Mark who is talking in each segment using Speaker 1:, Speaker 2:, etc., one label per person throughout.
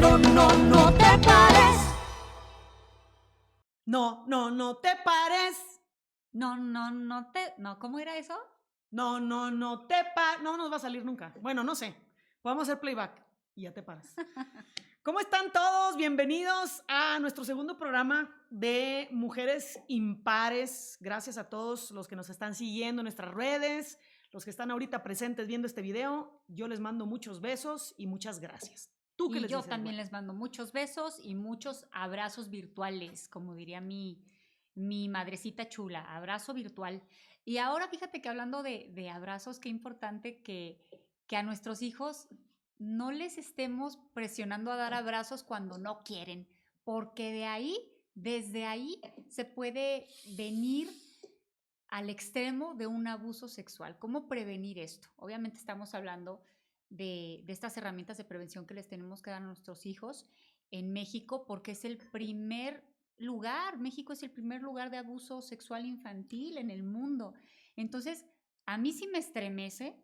Speaker 1: no te pares.
Speaker 2: No te pares.
Speaker 1: No, ¿cómo era eso?
Speaker 2: No nos va a salir nunca. Bueno, no sé. Podemos hacer playback y ya te paras. ¿Cómo están todos? Bienvenidos a nuestro segundo programa de Mujeres Impares. Gracias a todos los que nos están siguiendo en nuestras redes, los que están ahorita presentes viendo este video. Yo les mando muchos besos y muchas gracias. ¿Tú qué
Speaker 1: Y
Speaker 2: les
Speaker 1: yo
Speaker 2: dices,
Speaker 1: también
Speaker 2: güey?
Speaker 1: les mando muchos besos y muchos abrazos virtuales, como diría mi madrecita chula, abrazo virtual. Y ahora fíjate que hablando de abrazos, qué importante que a nuestros hijos no les estemos presionando a dar abrazos cuando no quieren, porque desde ahí se puede venir al extremo de un abuso sexual. ¿Cómo prevenir esto? Obviamente estamos hablando de estas herramientas de prevención que les tenemos que dar a nuestros hijos en México, porque es el primer lugar, México es el primer lugar de abuso sexual infantil en el mundo. Entonces, a mí sí me estremece,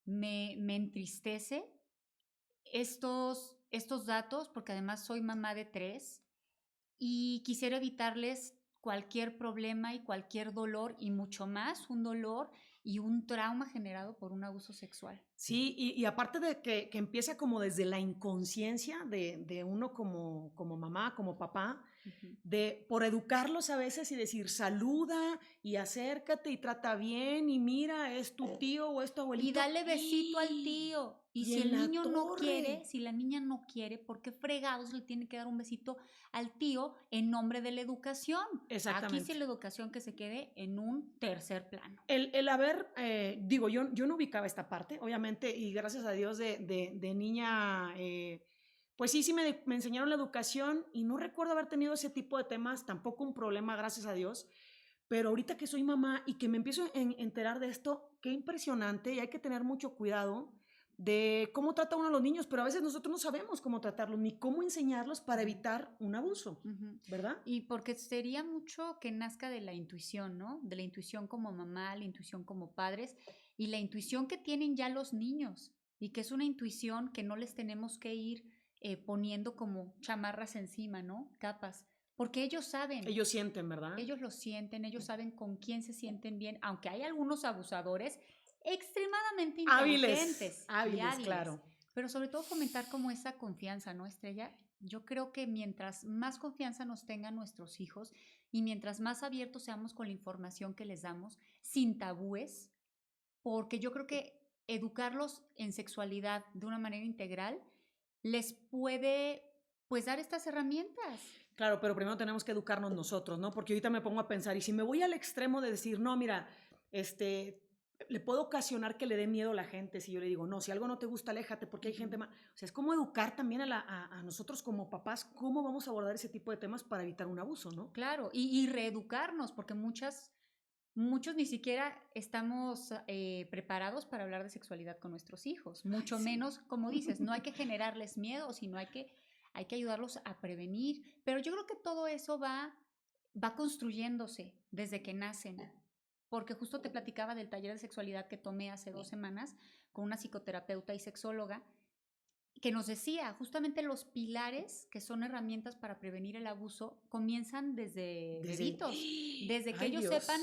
Speaker 1: me entristece estos datos, porque además soy mamá de 3 y quisiera evitarles cualquier problema y cualquier dolor y mucho más un dolor y un trauma generado por un abuso sexual.
Speaker 2: Sí, y aparte de que empieza como desde la inconsciencia de uno como mamá, como papá, por educarlos a veces y decir saluda y acércate y trata bien y mira, es tu tío o es tu abuelito.
Speaker 1: Y dale besito al tío. Y si el niño no quiere, si la niña no quiere, ¿por qué fregados le tiene que dar un besito al tío en nombre de la educación?
Speaker 2: Exactamente.
Speaker 1: Aquí sí la educación que se quede en un tercer plano.
Speaker 2: El haber, digo, yo no ubicaba esta parte, obviamente, y gracias a Dios de niña, pues sí me enseñaron la educación y no recuerdo haber tenido ese tipo de temas, tampoco un problema, gracias a Dios. Pero ahorita que soy mamá y que me empiezo a enterar de esto, qué impresionante, y hay que tener mucho cuidado de cómo trata uno a los niños, pero a veces nosotros no sabemos cómo tratarlos ni cómo enseñarlos para evitar un abuso, ¿verdad?
Speaker 1: Y porque sería mucho que nazca de la intuición, ¿no? De la intuición como mamá, la intuición como padres y la intuición que tienen ya los niños y que es una intuición que no les tenemos que ir poniendo como chamarras encima, ¿no? Capas. Porque ellos saben.
Speaker 2: Ellos sienten, ¿verdad?
Speaker 1: Ellos lo sienten, ellos saben con quién se sienten bien, aunque hay algunos abusadores extremadamente inteligentes y hábiles.
Speaker 2: Claro.
Speaker 1: Pero sobre todo fomentar como esa confianza, ¿no, Estrella? Yo creo que mientras más confianza nos tengan nuestros hijos y mientras más abiertos seamos con la información que les damos, sin tabúes, porque yo creo que educarlos en sexualidad de una manera integral les puede pues dar estas herramientas.
Speaker 2: Claro, pero primero tenemos que educarnos nosotros, ¿no? Porque ahorita me pongo a pensar, y si me voy al extremo de decir, no, mira, le puedo ocasionar que le dé miedo a la gente si yo le digo, no, si algo no te gusta, aléjate, porque hay gente más. O sea, es como educar también a nosotros como papás, cómo vamos a abordar ese tipo de temas para evitar un abuso, ¿no?
Speaker 1: Claro, y reeducarnos, porque muchos ni siquiera estamos preparados para hablar de sexualidad con nuestros hijos, mucho menos, como dices, no hay que generarles miedo, sino hay que ayudarlos a prevenir, pero yo creo que todo eso va construyéndose desde que nacen, porque justo te platicaba del taller de sexualidad que tomé hace 2 semanas con una psicoterapeuta y sexóloga, que nos decía justamente los pilares que son herramientas para prevenir el abuso comienzan desde bebitos, desde que ellos sepan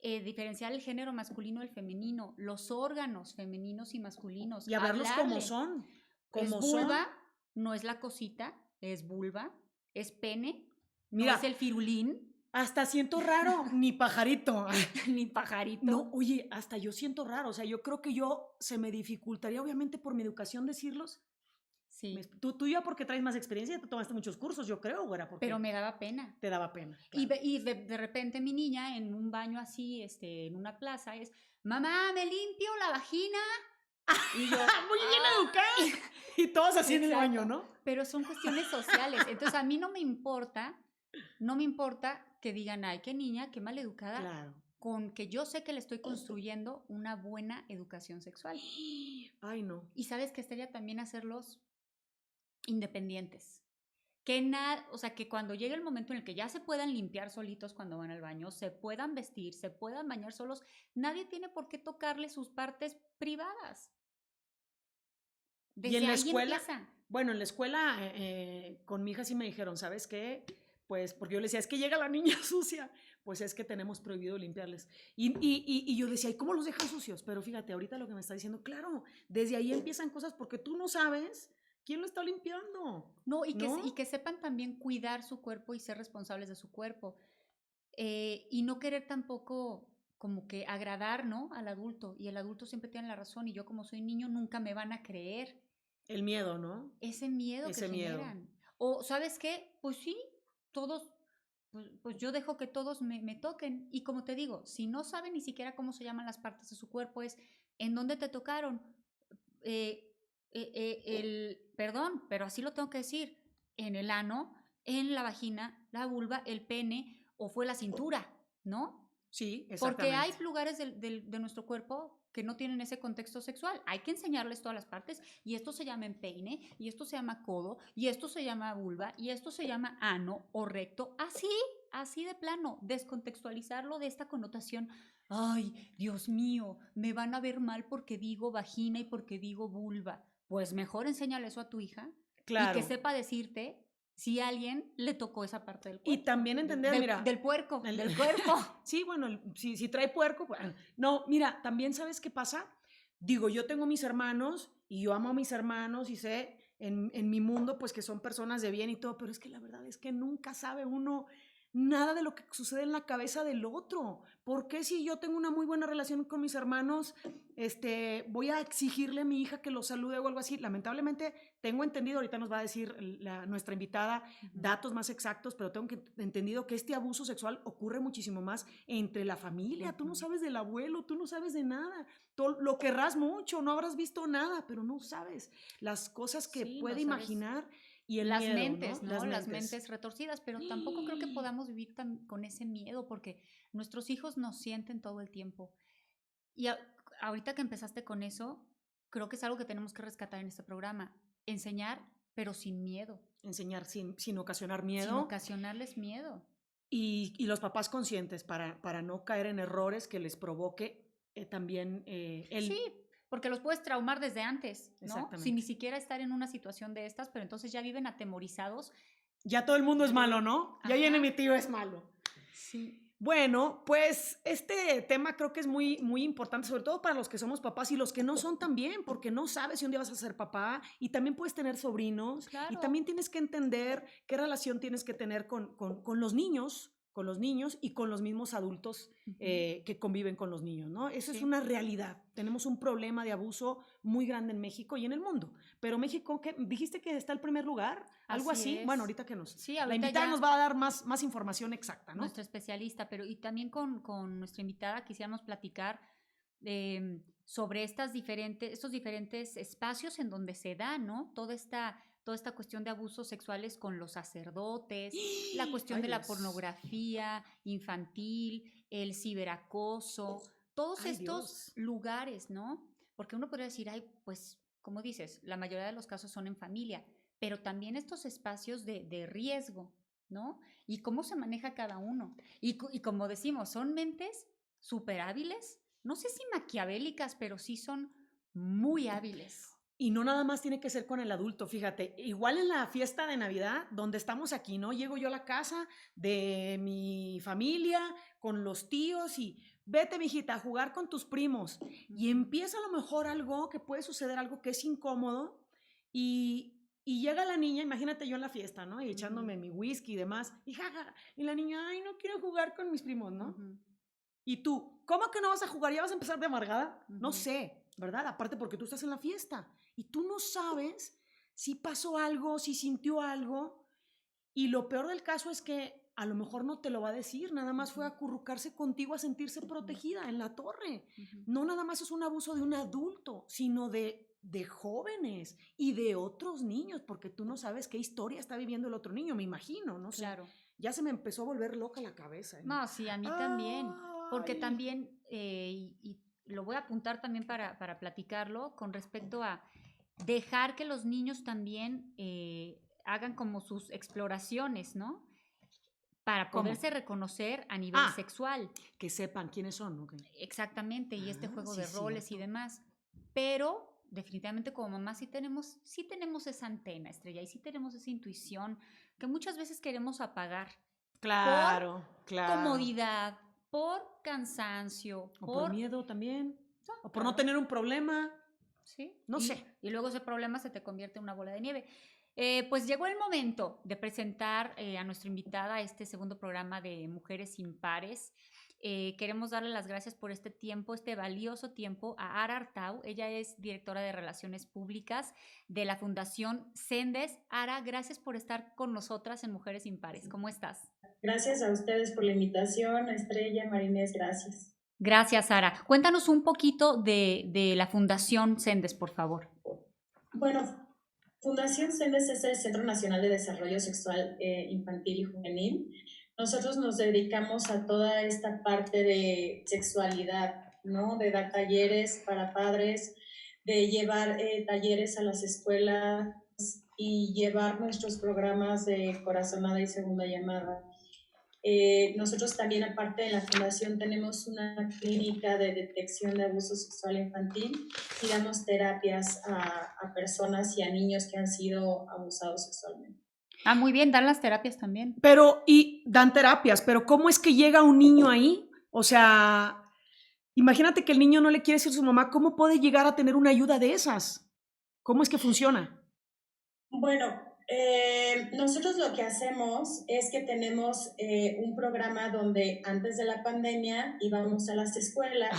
Speaker 1: diferenciar el género masculino del femenino, los órganos femeninos y masculinos.
Speaker 2: Y hablarlos como son.
Speaker 1: Es vulva, no es la cosita, es vulva, es pene,
Speaker 2: Mira,
Speaker 1: no es el firulín.
Speaker 2: Hasta siento raro, ni pajarito.
Speaker 1: Ni pajarito.
Speaker 2: No, oye, hasta yo siento raro. O sea, yo creo que se me dificultaría, obviamente, por mi educación decirlos.
Speaker 1: Sí.
Speaker 2: Tú ya porque traes más experiencia, te tomaste muchos cursos, yo creo, güera.
Speaker 1: Pero me daba pena.
Speaker 2: Te daba pena.
Speaker 1: Claro. Y de repente mi niña en un baño así, en una plaza, es, mamá, ¿me limpio la vagina?
Speaker 2: Y yo, muy bien educada. Y todos así en el baño, ¿no?
Speaker 1: Pero son cuestiones sociales. Entonces, a mí no me importa que digan, ay, qué niña, qué maleducada.
Speaker 2: Claro.
Speaker 1: Con que yo sé que le estoy construyendo una buena educación sexual.
Speaker 2: Ay, no.
Speaker 1: Y sabes que estaría también hacerlos independientes. O sea, que cuando llegue el momento en el que ya se puedan limpiar solitos cuando van al baño, se puedan vestir, se puedan bañar solos, nadie tiene por qué tocarle sus partes privadas.
Speaker 2: Desde ¿Y en la escuela? Bueno, en la escuela con mi hija sí me dijeron, ¿sabes qué? Pues porque yo le decía, es que llega la niña sucia, pues es que tenemos prohibido limpiarles. Y yo decía, ¿y cómo los dejan sucios? Pero fíjate, ahorita lo que me está diciendo, claro, desde ahí empiezan cosas porque tú no sabes quién lo está limpiando,
Speaker 1: No, y
Speaker 2: ¿no?
Speaker 1: que sepan también cuidar su cuerpo y ser responsables de su cuerpo. Y no querer tampoco como que agradar, ¿no? Al adulto. Y el adulto siempre tiene la razón. Y yo como soy niño nunca me van a creer.
Speaker 2: El miedo, ¿no?
Speaker 1: Ese miedo que
Speaker 2: Ese miedo.
Speaker 1: generan. O, ¿sabes qué? Pues sí, todos, pues yo dejo que todos me toquen. Y como te digo, si no saben ni siquiera cómo se llaman las partes de su cuerpo, es en dónde te tocaron. Perdón, pero así lo tengo que decir, en el ano, en la vagina, la vulva, el pene o fue la cintura, ¿no?
Speaker 2: Sí,
Speaker 1: Porque hay
Speaker 2: exactamente.
Speaker 1: lugares de nuestro cuerpo que no tienen ese contexto sexual. Hay que enseñarles todas las partes y esto se llama empeine y esto se llama codo y esto se llama vulva y esto se llama ano o recto. Así, así de plano, descontextualizarlo de esta connotación. Ay, Dios mío, me van a ver mal porque digo vagina y porque digo vulva. Pues mejor enséñale eso a tu hija y que
Speaker 2: Claro.
Speaker 1: sepa decirte si a alguien le tocó esa parte del
Speaker 2: Y
Speaker 1: cuerpo,
Speaker 2: también entender, mira,
Speaker 1: del puerco,
Speaker 2: el-
Speaker 1: del cuerpo.
Speaker 2: sí, bueno, si trae puerco, pues, no, mira, también sabes qué pasa. Digo, yo tengo mis hermanos y yo amo a mis hermanos y sé en mi mundo, pues que son personas de bien y todo, pero es que la verdad es que nunca sabe uno nada de lo que sucede en la cabeza del otro. ¿Por qué si yo tengo una muy buena relación con mis hermanos, voy a exigirle a mi hija que los salude o algo así? Lamentablemente, tengo entendido, ahorita nos va a decir nuestra invitada datos más exactos, pero tengo entendido que este abuso sexual ocurre muchísimo más entre la familia. Tú no sabes del abuelo, tú no sabes de nada. Todo, lo querrás mucho, no habrás visto nada, pero no sabes las cosas que
Speaker 1: Sí, no
Speaker 2: puede
Speaker 1: sabes.
Speaker 2: imaginar y el
Speaker 1: Las
Speaker 2: miedo, ¿no?
Speaker 1: mentes, ¿no?
Speaker 2: Las
Speaker 1: Las
Speaker 2: mentes.
Speaker 1: mentes retorcidas, pero tampoco creo que podamos vivir con ese miedo porque nuestros hijos nos sienten todo el tiempo. Y ahorita que empezaste con eso, creo que es algo que tenemos que rescatar en este programa. Enseñar, pero sin miedo,
Speaker 2: Enseñar sin ocasionar
Speaker 1: sin
Speaker 2: miedo
Speaker 1: ocasionarles miedo.
Speaker 2: y los papás conscientes para no caer en errores que les provoque también
Speaker 1: Sí, porque los puedes traumar desde antes, ¿no? Sin ni
Speaker 2: Exactamente.
Speaker 1: siquiera estar en una situación de estas, pero entonces ya viven atemorizados
Speaker 2: Ya todo el mundo es malo,
Speaker 1: de...
Speaker 2: ¿no? Ya viene
Speaker 1: Ajá,
Speaker 2: mi tío es malo.
Speaker 1: sí,
Speaker 2: Bueno, pues este tema creo que es muy, muy importante, sobre todo para los que somos papás y los que no son también, porque no sabes si un día vas a ser papá y también puedes tener sobrinos y
Speaker 1: claro.
Speaker 2: también tienes que entender qué relación tienes que tener con los niños y con los mismos adultos
Speaker 1: Ujú,
Speaker 2: que conviven con los niños, ¿no? Eso es
Speaker 1: sí.
Speaker 2: una realidad. Tenemos un problema de abuso muy grande en México y en el mundo. Pero México, ¿qué? ¿Dijiste que está en primer lugar? ¿Algo
Speaker 1: Así
Speaker 2: así? Bueno,
Speaker 1: es.
Speaker 2: ahorita que
Speaker 1: Sí,
Speaker 2: la
Speaker 1: ahorita
Speaker 2: invitada
Speaker 1: ya
Speaker 2: nos va a dar más información exacta, ¿no?
Speaker 1: nuestra especialista, pero y también con nuestra invitada quisiéramos platicar sobre estos diferentes espacios en donde se da, ¿no? Toda esta cuestión de abusos sexuales con los sacerdotes, la cuestión
Speaker 2: Ay,
Speaker 1: de la
Speaker 2: Dios.
Speaker 1: pornografía infantil, el ciberacoso, todos
Speaker 2: Ay,
Speaker 1: estos
Speaker 2: Dios.
Speaker 1: lugares, ¿no? Porque uno podría decir, ay, pues, como dices, la mayoría de los casos son en familia, pero también estos espacios de riesgo, ¿no? Y cómo se maneja cada uno. Y como decimos, son mentes súper hábiles, no sé si maquiavélicas, pero sí son muy hábiles.
Speaker 2: Y no nada más tiene que ser con el adulto, fíjate, igual en la fiesta de Navidad, donde estamos aquí, ¿no? Llego yo a la casa de mi familia, con los tíos y vete, mijita, a jugar con tus primos. Y
Speaker 1: Ujú,
Speaker 2: empieza a lo mejor algo que puede suceder, algo que es incómodo y llega la niña, imagínate yo en la fiesta, ¿no? Y
Speaker 1: ujú,
Speaker 2: echándome mi whisky y demás, y jaja, y la niña, ay, no quiero jugar con mis primos, ¿no?
Speaker 1: ujú,
Speaker 2: Y tú, ¿cómo que no vas a jugar? ¿Ya vas a empezar de amargada? No
Speaker 1: ujú.
Speaker 2: sé, ¿verdad? Aparte porque tú estás en la fiesta y tú no sabes si pasó algo, si sintió algo. Y lo peor del caso es que a lo mejor no te lo va a decir, nada más fue a
Speaker 1: Ujú,
Speaker 2: acurrucarse contigo a sentirse
Speaker 1: ujú,
Speaker 2: protegida en la torre.
Speaker 1: ujú.
Speaker 2: No nada más es un abuso de un adulto, sino de jóvenes y de otros niños, porque tú no sabes qué historia está viviendo el otro niño, me imagino, no sé.
Speaker 1: Claro.
Speaker 2: Ya se me empezó a volver loca la cabeza. ¿Eh?
Speaker 1: No, sí, a mí también, porque
Speaker 2: Ay.
Speaker 1: también, y lo voy a apuntar también para platicarlo, con respecto a dejar que los niños también hagan como sus exploraciones, ¿no? Para
Speaker 2: ¿Cómo?
Speaker 1: poderse reconocer a nivel
Speaker 2: Ah,
Speaker 1: sexual.
Speaker 2: que sepan quiénes son, ¿ok?
Speaker 1: Exactamente, y este
Speaker 2: Ah,
Speaker 1: juego
Speaker 2: sí,
Speaker 1: de roles y
Speaker 2: cierto.
Speaker 1: demás. Pero definitivamente como mamá sí tenemos esa antena, Estrella, y sí tenemos esa intuición que muchas veces queremos apagar por
Speaker 2: Claro, claro.
Speaker 1: comodidad, por cansancio,
Speaker 2: O por
Speaker 1: por...
Speaker 2: miedo también,
Speaker 1: Ah,
Speaker 2: o por no
Speaker 1: claro,
Speaker 2: tener un problema,
Speaker 1: sí.
Speaker 2: no sé.
Speaker 1: Y luego ese problema se te convierte en una bola de nieve. Pues llegó el momento de presentar a nuestra invitada a este segundo programa de Mujeres Impares. Queremos darle las gracias por este tiempo, este valioso tiempo a Ara Artau. Ella es directora de Relaciones Públicas de la Fundación Sendes. Ara, gracias por estar con nosotras en Mujeres Impares. ¿Cómo estás?
Speaker 3: Gracias a ustedes por la invitación, Estrella, Marinés, gracias.
Speaker 1: Gracias, Ara. Cuéntanos un poquito de la Fundación Sendes, por favor.
Speaker 3: Bueno, Fundación CENDES es el Centro Nacional de Desarrollo Sexual Infantil y Juvenil. Nosotros nos dedicamos a toda esta parte de sexualidad, ¿no? De dar talleres para padres, de llevar talleres a las escuelas y llevar nuestros programas de corazonada y segunda llamada. Nosotros también, aparte de la fundación, tenemos una clínica de detección de abuso sexual infantil y damos terapias a personas y a niños que han sido abusados sexualmente.
Speaker 1: Ah, muy bien, dan las terapias también.
Speaker 2: Pero, y dan terapias, pero ¿cómo es que llega un niño ahí? O sea, imagínate que el niño no le quiere decir a su mamá, ¿cómo puede llegar a tener una ayuda de esas? ¿Cómo es que funciona?
Speaker 3: Bueno, nosotros lo que hacemos es que tenemos un programa donde antes de la pandemia íbamos a las escuelas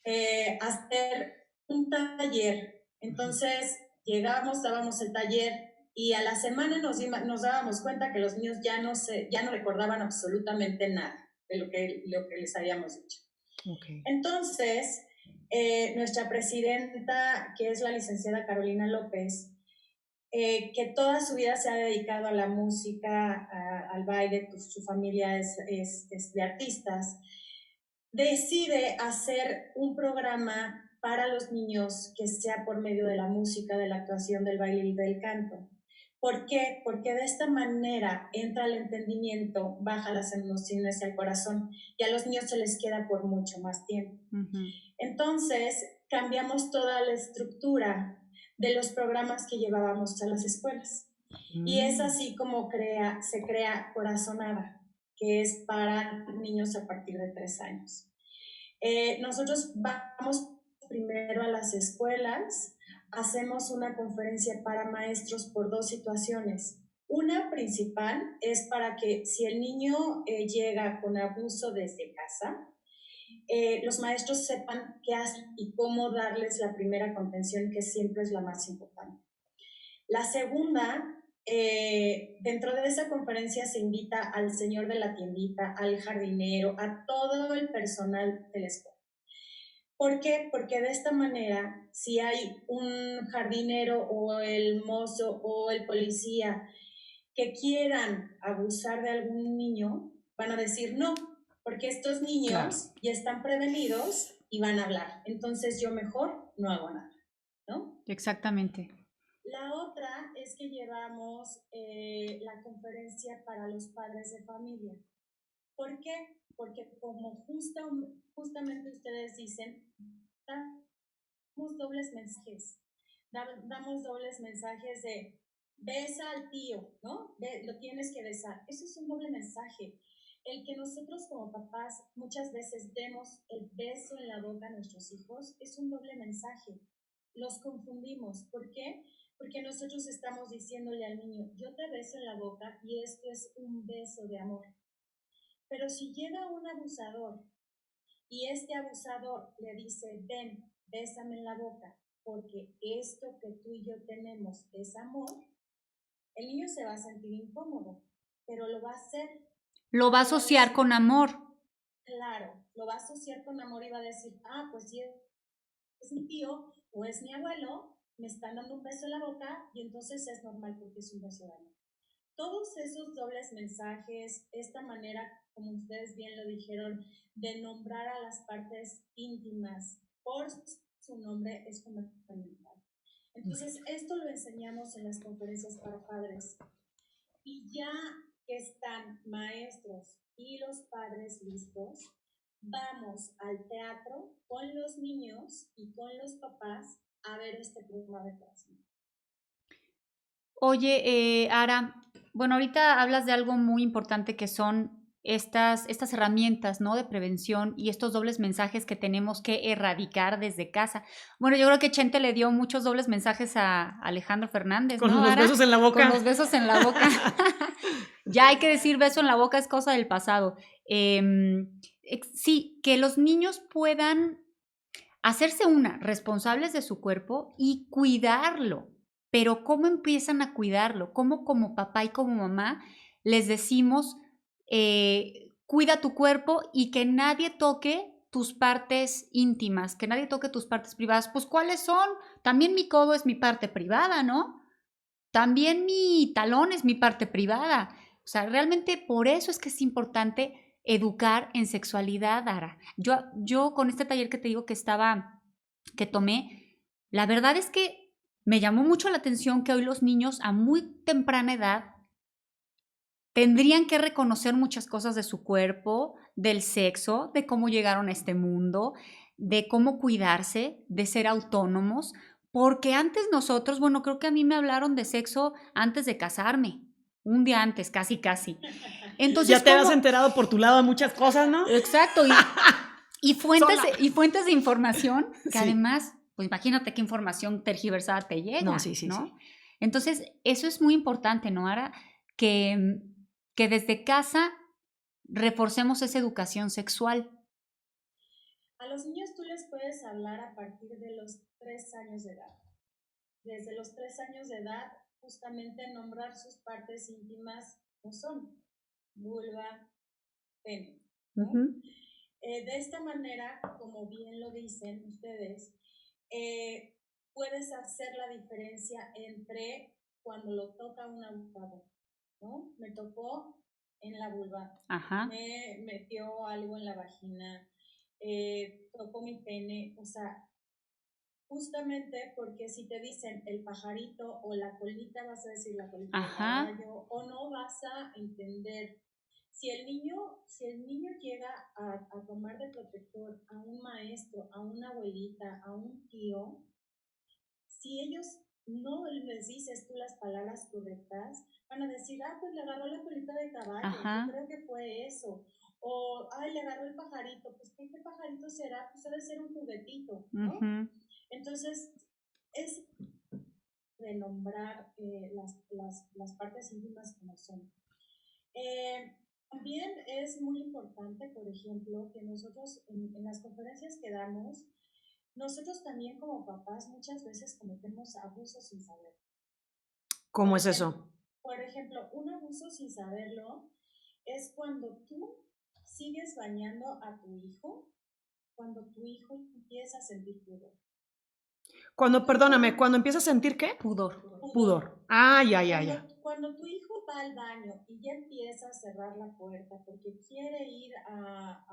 Speaker 3: a hacer un taller. Entonces llegábamos, dábamos el taller y a la semana nos dábamos cuenta que los niños ya no recordaban absolutamente nada de lo que les habíamos dicho.
Speaker 2: Okay.
Speaker 3: Entonces, nuestra presidenta, que es la licenciada Carolina López, que toda su vida se ha dedicado a la música, al baile, su familia es de artistas, decide hacer un programa para los niños que sea por medio de la música, de la actuación, del baile y del canto. ¿Por qué? Porque de esta manera entra el entendimiento, baja las emociones y el corazón, y a los niños se les queda por mucho más tiempo. Entonces, cambiamos toda la estructura de los programas que llevábamos a las escuelas. Y es así como se crea Corazonada, que es para niños a partir de 3 años. Nosotros vamos primero a las escuelas, hacemos una conferencia para maestros por 2 situaciones. Una principal es para que si el niño llega con abuso desde casa, los maestros sepan qué hacer y cómo darles la primera contención, que siempre es la más importante. La segunda, dentro de esa conferencia se invita al señor de la tiendita, al jardinero, a todo el personal de la escuela. ¿Por qué? Porque de esta manera, si hay un jardinero o el mozo o el policía que quieran abusar de algún niño, van a decir no, porque estos niños ya están prevenidos y van a hablar. Entonces yo mejor no hago nada, ¿no?
Speaker 1: Exactamente.
Speaker 3: La otra es que llevamos la conferencia para los padres de familia. ¿Por qué? Porque como justamente ustedes dicen, damos dobles mensajes. Damos dobles mensajes de besa al tío, ¿no? Lo tienes que besar. Eso es un doble mensaje. El que nosotros como papás muchas veces demos el beso en la boca a nuestros hijos es un doble mensaje. Los confundimos. ¿Por qué? Porque nosotros estamos diciéndole al niño, yo te beso en la boca y esto es un beso de amor. Pero si llega un abusador y este abusador le dice, ven, bésame en la boca, porque esto que tú y yo tenemos es amor, el niño se va a sentir incómodo, pero lo va a hacer.
Speaker 1: Lo va a asociar con amor.
Speaker 3: Claro, lo va a asociar con amor y va a decir, pues si es mi tío o es mi abuelo, me están dando un beso en la boca y entonces es normal porque es un beso de amor. Todos esos dobles mensajes, esta manera, como ustedes bien lo dijeron, de nombrar a las partes íntimas por su nombre es fundamental. Entonces, esto lo enseñamos en las conferencias para padres. Y ya que están maestros y los padres listos, vamos al teatro con los niños y con los papás a ver este programa de clase.
Speaker 1: Oye, Ara, bueno, ahorita hablas de algo muy importante que son estas herramientas, ¿no? De prevención y estos dobles mensajes que tenemos que erradicar desde casa. Bueno, yo creo que Chente le dio muchos dobles mensajes a Alejandro Fernández, ¿no,
Speaker 2: Con los
Speaker 1: Ara?
Speaker 2: besos en la boca.
Speaker 1: Con los besos en la boca. Ya hay que decir beso en la boca, es cosa del pasado. Sí, que los niños puedan hacerse responsables de su cuerpo y cuidarlo. Pero ¿cómo empiezan a cuidarlo? ¿Cómo como papá y como mamá les decimos, cuida tu cuerpo y que nadie toque tus partes íntimas, que nadie toque tus partes privadas? Pues ¿cuáles son? También mi codo es mi parte privada, ¿no? También mi talón es mi parte privada. O sea, realmente por eso es que es importante educar en sexualidad, Ara. Yo con este taller que te digo que tomé, la verdad es que me llamó mucho la atención que hoy los niños a muy temprana edad tendrían que reconocer muchas cosas de su cuerpo, del sexo, de cómo llegaron a este mundo, de cómo cuidarse, de ser autónomos, porque antes nosotros, bueno, creo que a mí me hablaron de sexo antes de casarme, un día antes, casi. Entonces,
Speaker 2: ya te habías enterado por tu lado de muchas cosas, ¿no?
Speaker 1: Exacto, y fuentes de información que
Speaker 2: Sí.
Speaker 1: además, pues imagínate qué información tergiversada te llega, ¿no?
Speaker 2: Sí.
Speaker 1: Entonces, eso es muy importante, ¿no, Ara? Que desde casa reforcemos esa educación sexual.
Speaker 3: A los niños tú les puedes hablar a partir de los 3 años de edad. Desde los 3 años de edad, justamente nombrar sus partes íntimas no son vulva, pene, ¿no?
Speaker 2: Uh-huh.
Speaker 3: De esta manera, como bien lo dicen ustedes, puedes hacer la diferencia entre cuando lo toca un abusado, ¿no? Me tocó en la vulva,
Speaker 1: Ajá.
Speaker 3: me metió algo en la vagina, tocó mi pene, o sea, justamente porque si te dicen el pajarito o la colita, vas a decir la colita de caballo, o no vas a entender. Si el niño llega a tomar de protector a un maestro, a una abuelita, a un tío, si ellos no les dices tú las palabras correctas, van a decir, pues le agarró la colita de caballo, yo creo que fue eso. O, le agarró el pajarito, pues ¿qué pajarito será? Pues debe ser un juguetito, ¿no? Uh-huh. Entonces, es renombrar las partes íntimas como son. También es muy importante, por ejemplo, que nosotros en las conferencias que damos, nosotros también como papás muchas veces cometemos abusos sin saber.
Speaker 2: ¿Cómo es eso?
Speaker 3: Por ejemplo, un abuso sin saberlo es cuando tú sigues bañando a tu hijo, cuando tu hijo empieza a sentir pudor.
Speaker 2: Cuando empieza a sentir ¿qué? Pudor. Ya.
Speaker 3: Cuando tu hijo va al baño y ya empieza a cerrar la puerta porque quiere ir a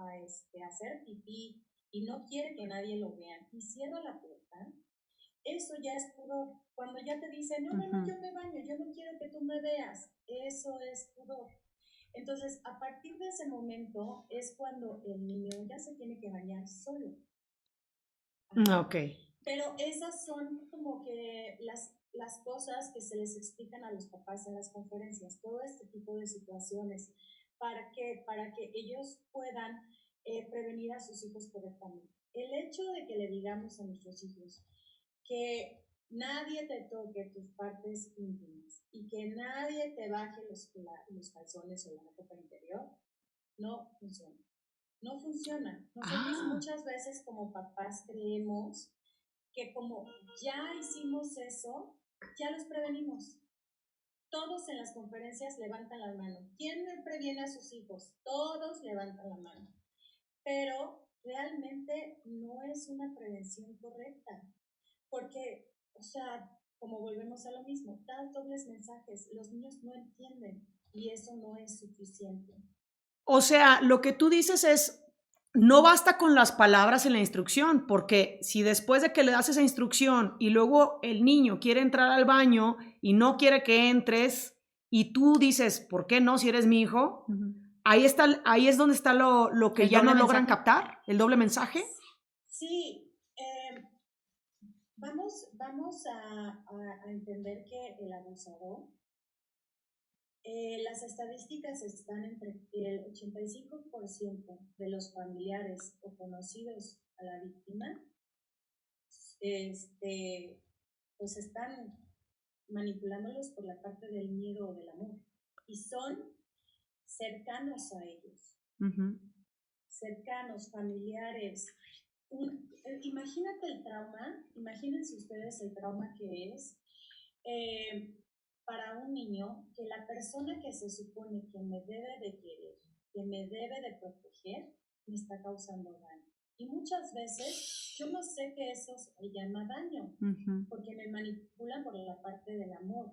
Speaker 3: hacer pipí y no quiere que nadie lo vea y cierra la puerta, eso ya es pudor. Cuando ya te dice, no, yo me baño, yo no quiero que tú me veas, eso es pudor. Entonces, a partir de ese momento es cuando el niño ya se tiene que bañar solo.
Speaker 2: Ok.
Speaker 3: Pero esas son como que las cosas que se les explican a los papás en las conferencias, todo este tipo de situaciones, para que ellos puedan prevenir a sus hijos correctamente. El hecho de que le digamos a nuestros hijos que nadie te toque tus partes íntimas y que nadie te baje los calzones o la ropa interior, no funciona. No funciona. Nosotros muchas veces como papás creemos que como ya hicimos eso, ya los prevenimos. Todos en las conferencias levantan la mano. ¿Quién previene a sus hijos? Todos levantan la mano. Pero realmente no es una prevención correcta. Porque, como volvemos a lo mismo, das dobles mensajes, los niños no entienden y eso no es suficiente.
Speaker 2: O sea, lo que tú dices es, no basta con las palabras en la instrucción, porque si después de que le das esa instrucción y luego el niño quiere entrar al baño y no quiere que entres y tú dices, ¿por qué no si eres mi hijo? Uh-huh. Ahí es donde está lo que ya no logran captar, el doble mensaje.
Speaker 3: Sí, vamos a entender que el abusador, las estadísticas están entre el 85% de los familiares o conocidos a la víctima, pues están manipulándolos por la parte del miedo o del amor. Y son cercanos a ellos, cercanos, familiares. Imagínate el trauma, imagínense ustedes el trauma que es para un niño que la persona que se supone que me debe de querer, que me debe de proteger, me está causando daño. Y muchas veces yo no sé que eso se llama daño, porque me manipulan por la parte del amor.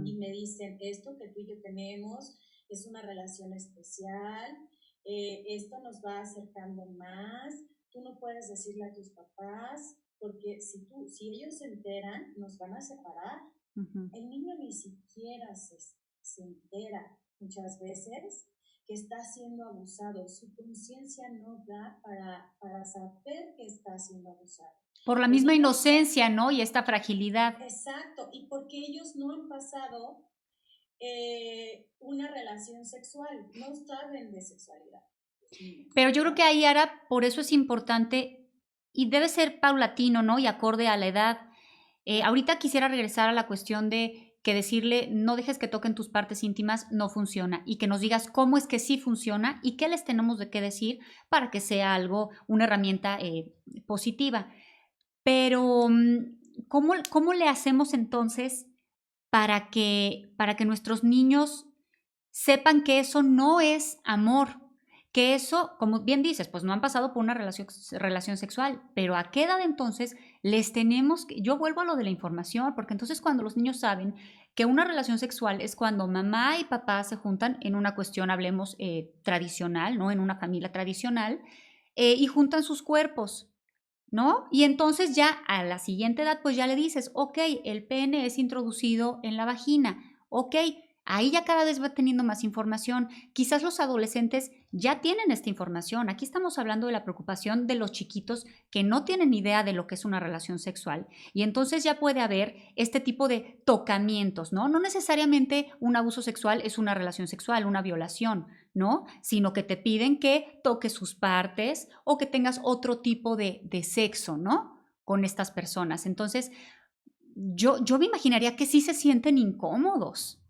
Speaker 3: Y me dicen, esto que tú y yo tenemos es una relación especial, esto nos va acercando más, tú no puedes decirle a tus papás, porque si ellos se enteran, nos van a separar. El niño ni siquiera se entera muchas veces que está siendo abusado. Su conciencia no da para saber que está siendo abusado.
Speaker 1: Por la misma inocencia, ¿no? Y esta fragilidad.
Speaker 3: Exacto, y porque ellos no han pasado una relación sexual, no saben de sexualidad.
Speaker 1: Pero yo creo que ahí, Ara, por eso es importante y debe ser paulatino, ¿no? Y acorde a la edad. Ahorita quisiera regresar a la cuestión de que decirle no dejes que toquen tus partes íntimas no funciona y que nos digas cómo es que sí funciona y qué les tenemos de qué decir para que sea algo, una herramienta positiva. Pero, ¿cómo le hacemos entonces para que nuestros niños sepan que eso no es amor? Que eso, como bien dices, pues no han pasado por una relación sexual, pero ¿a qué edad entonces les tenemos que...? Yo vuelvo a lo de la información, porque entonces cuando los niños saben que una relación sexual es cuando mamá y papá se juntan en una cuestión, hablemos, tradicional, ¿no? En una familia tradicional, y juntan sus cuerpos, ¿no? Y entonces ya a la siguiente edad, pues ya le dices, ok, el pene es introducido en la vagina, ok, ahí ya cada vez va teniendo más información. Quizás los adolescentes ya tienen esta información. Aquí estamos hablando de la preocupación de los chiquitos que no tienen idea de lo que es una relación sexual. Y entonces ya puede haber este tipo de tocamientos, ¿no? No necesariamente un abuso sexual es una relación sexual, una violación, ¿no? Sino que te piden que toques sus partes o que tengas otro tipo de sexo, ¿no? Con estas personas. Entonces, yo me imaginaría que sí se sienten incómodos.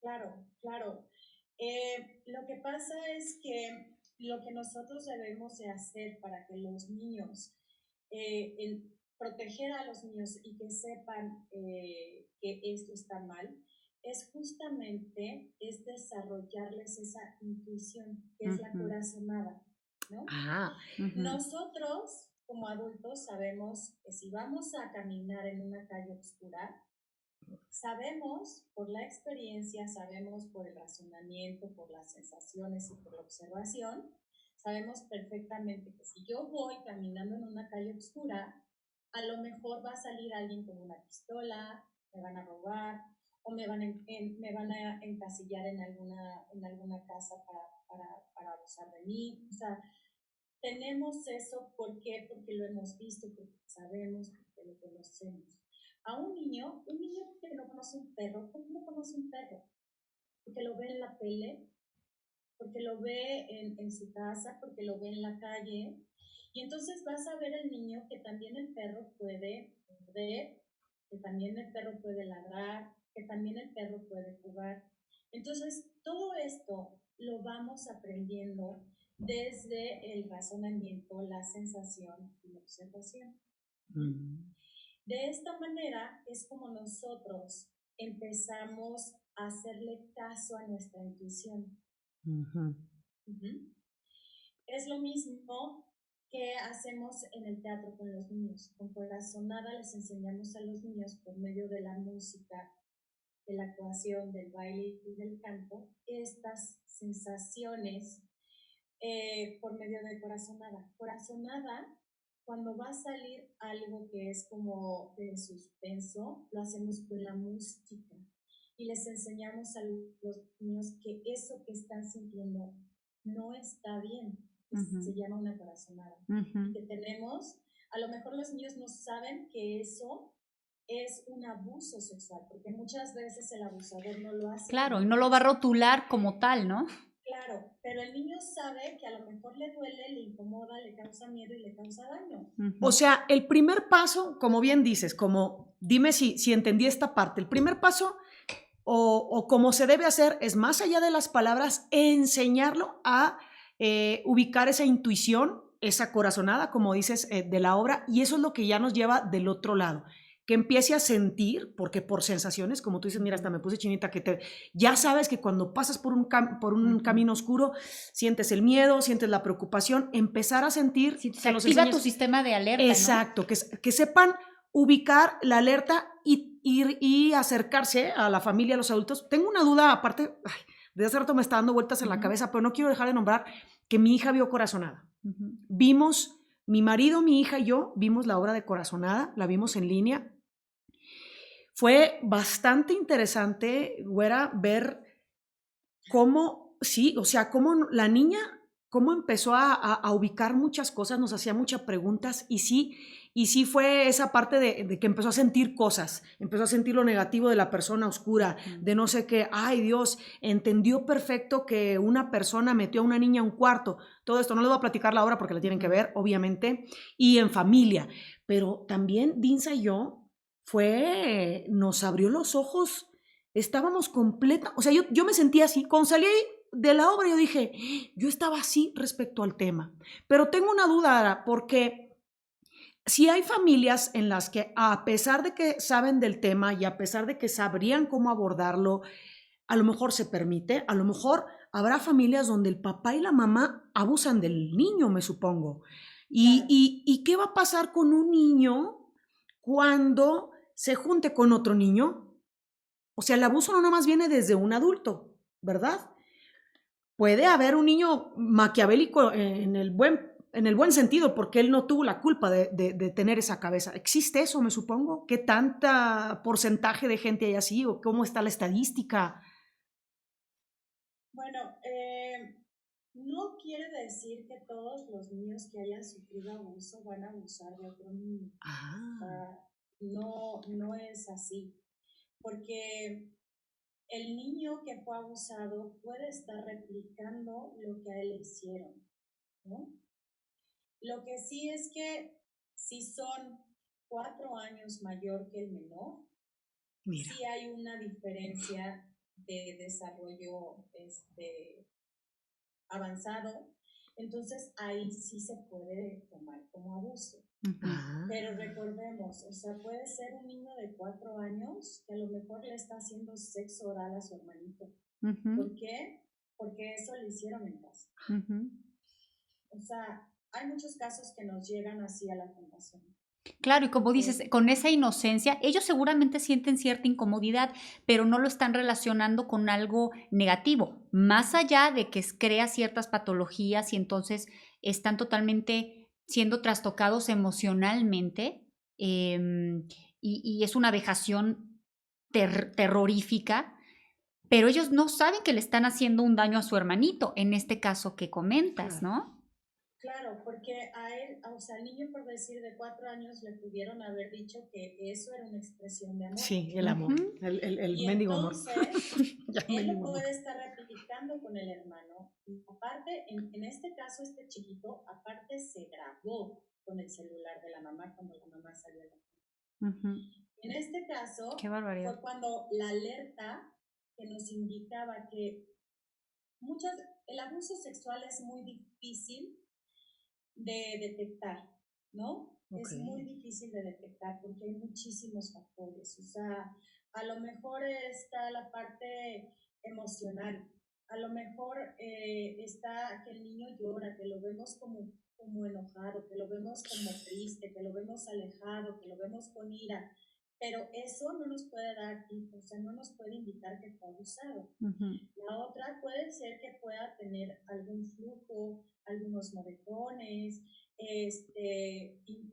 Speaker 3: Claro, claro. Lo que pasa es que lo que nosotros debemos de hacer para que los niños, proteger a los niños y que sepan que esto está mal, es justamente desarrollarles esa intuición, que es la corazonada, ¿no? Nosotros, como adultos, sabemos que si vamos a caminar en una calle oscura, sabemos por la experiencia, sabemos por el razonamiento, por las sensaciones y por la observación, sabemos perfectamente que si yo voy caminando en una calle oscura, a lo mejor va a salir alguien con una pistola, me van a robar o me van a encasillar en alguna casa para abusar de mí. O sea, tenemos eso, ¿por qué? Porque lo hemos visto, porque sabemos, porque lo conocemos. A un niño que no conoce un perro, ¿cómo no conoce un perro? Porque lo ve en la tele, porque lo ve en su casa, porque lo ve en la calle. Y entonces vas a ver al niño que también el perro puede morder, que también el perro puede ladrar, que también el perro puede jugar. Entonces, todo esto lo vamos aprendiendo desde el razonamiento, la sensación y la observación. De esta manera es como nosotros empezamos a hacerle caso a nuestra intuición. Es lo mismo que hacemos en el teatro con los niños. Con corazonada les enseñamos a los niños por medio de la música, de la actuación, del baile y del canto, estas sensaciones por medio de corazonada. Corazonada, cuando va a salir algo que es como de suspenso, lo hacemos con la música y les enseñamos a los niños que eso que están sintiendo no está bien. Se llama una corazonada. Y que tenemos a lo mejor los niños no saben que eso es un abuso sexual, porque muchas veces el abusador no lo hace.
Speaker 1: Claro, y no lo va a rotular como tal, ¿no?
Speaker 3: Claro, pero el niño sabe que a lo mejor le duele, le incomoda, le causa miedo y le causa daño.
Speaker 2: O sea, el primer paso, como bien dices, como dime si entendí esta parte, el primer paso o como se debe hacer es más allá de las palabras, enseñarlo a ubicar esa intuición, esa corazonada, como dices, de la obra, y eso es lo que ya nos lleva del otro lado, que empiece a sentir, porque por sensaciones, como tú dices, mira, hasta me puse chinita, ya sabes que cuando pasas por un camino oscuro, sientes el miedo, sientes la preocupación, empezar a sentir...
Speaker 1: Sí, se activa tu sistema de alerta,
Speaker 2: exacto,
Speaker 1: ¿no?
Speaker 2: que sepan ubicar la alerta y acercarse a la familia, a los adultos. Tengo una duda, aparte, de hace rato me está dando vueltas en la cabeza, pero no quiero dejar de nombrar que mi hija vio Corazonada. Vimos, mi marido, mi hija y yo, vimos la obra de Corazonada, la vimos en línea. Fue bastante interesante, güera, ver cómo, sí, o sea, cómo la niña, cómo empezó a ubicar muchas cosas, nos hacía muchas preguntas y sí fue esa parte de que empezó a sentir cosas, empezó a sentir lo negativo de la persona oscura, de no sé qué, ay Dios, entendió perfecto que una persona metió a una niña a un cuarto. Todo esto no les voy a platicar la obra porque la tienen que ver, obviamente, y en familia. Pero también Dinsa y yo nos abrió los ojos, estábamos completa, o sea, yo me sentía así, cuando salí de la obra yo dije, yo estaba así respecto al tema, pero tengo una duda, Ara, porque si hay familias en las que a pesar de que saben del tema y a pesar de que sabrían cómo abordarlo, a lo mejor se permite, a lo mejor habrá familias donde el papá y la mamá abusan del niño, me supongo.
Speaker 3: Claro.
Speaker 2: ¿Y qué va a pasar con un niño cuando se junte con otro niño? O sea, el abuso no nomás viene desde un adulto, ¿verdad? Puede haber un niño maquiavélico en el buen sentido, porque él no tuvo la culpa de tener esa cabeza. ¿Existe eso, me supongo? ¿Qué tanta porcentaje de gente hay así? ¿O cómo está la estadística?
Speaker 3: Bueno, no quiere decir que todos los niños que hayan sufrido abuso van a abusar de otro niño. No es así. Porque el niño que fue abusado puede estar replicando lo que a él le hicieron, ¿no? Lo que sí es que si son 4 años mayor que el menor, sí hay una diferencia de desarrollo avanzado, entonces ahí sí se puede tomar como abuso. Pero recordemos, o sea, puede ser un niño de 4 años que a lo mejor le está haciendo sexo oral a su hermanito. ¿Por qué? Porque eso le hicieron en casa. O sea, hay muchos casos que nos llegan así a la fundación.
Speaker 1: Claro, y como dices, con esa inocencia, ellos seguramente sienten cierta incomodidad, pero no lo están relacionando con algo negativo, más allá de que crea ciertas patologías y entonces están totalmente siendo trastocados emocionalmente y es una vejación terrorífica, pero ellos no saben que le están haciendo un daño a su hermanito, en este caso que comentas, ¿no?
Speaker 3: Claro, porque a él, o sea, al niño, por decir, de 4 años, le pudieron haber dicho que eso era una expresión de amor.
Speaker 2: Sí, el amor, el mendigo amor.
Speaker 3: Él lo puede estar replicando con el hermano. Y aparte, en este caso, este chiquito, aparte se grabó con el celular de la mamá cuando la mamá salió de la casa. En este caso, fue cuando la alerta que nos indicaba que el abuso sexual es muy difícil de detectar, ¿no? Es muy difícil de detectar porque hay muchísimos factores. O sea, a lo mejor está la parte emocional, a lo mejor está que el niño llora, que lo vemos como enojado, que lo vemos como triste, que lo vemos alejado, que lo vemos con ira, pero eso no nos puede dar, o sea, no nos puede indicar que fue abusado. La otra puede ser que pueda tener algún flujo, algunos moretones,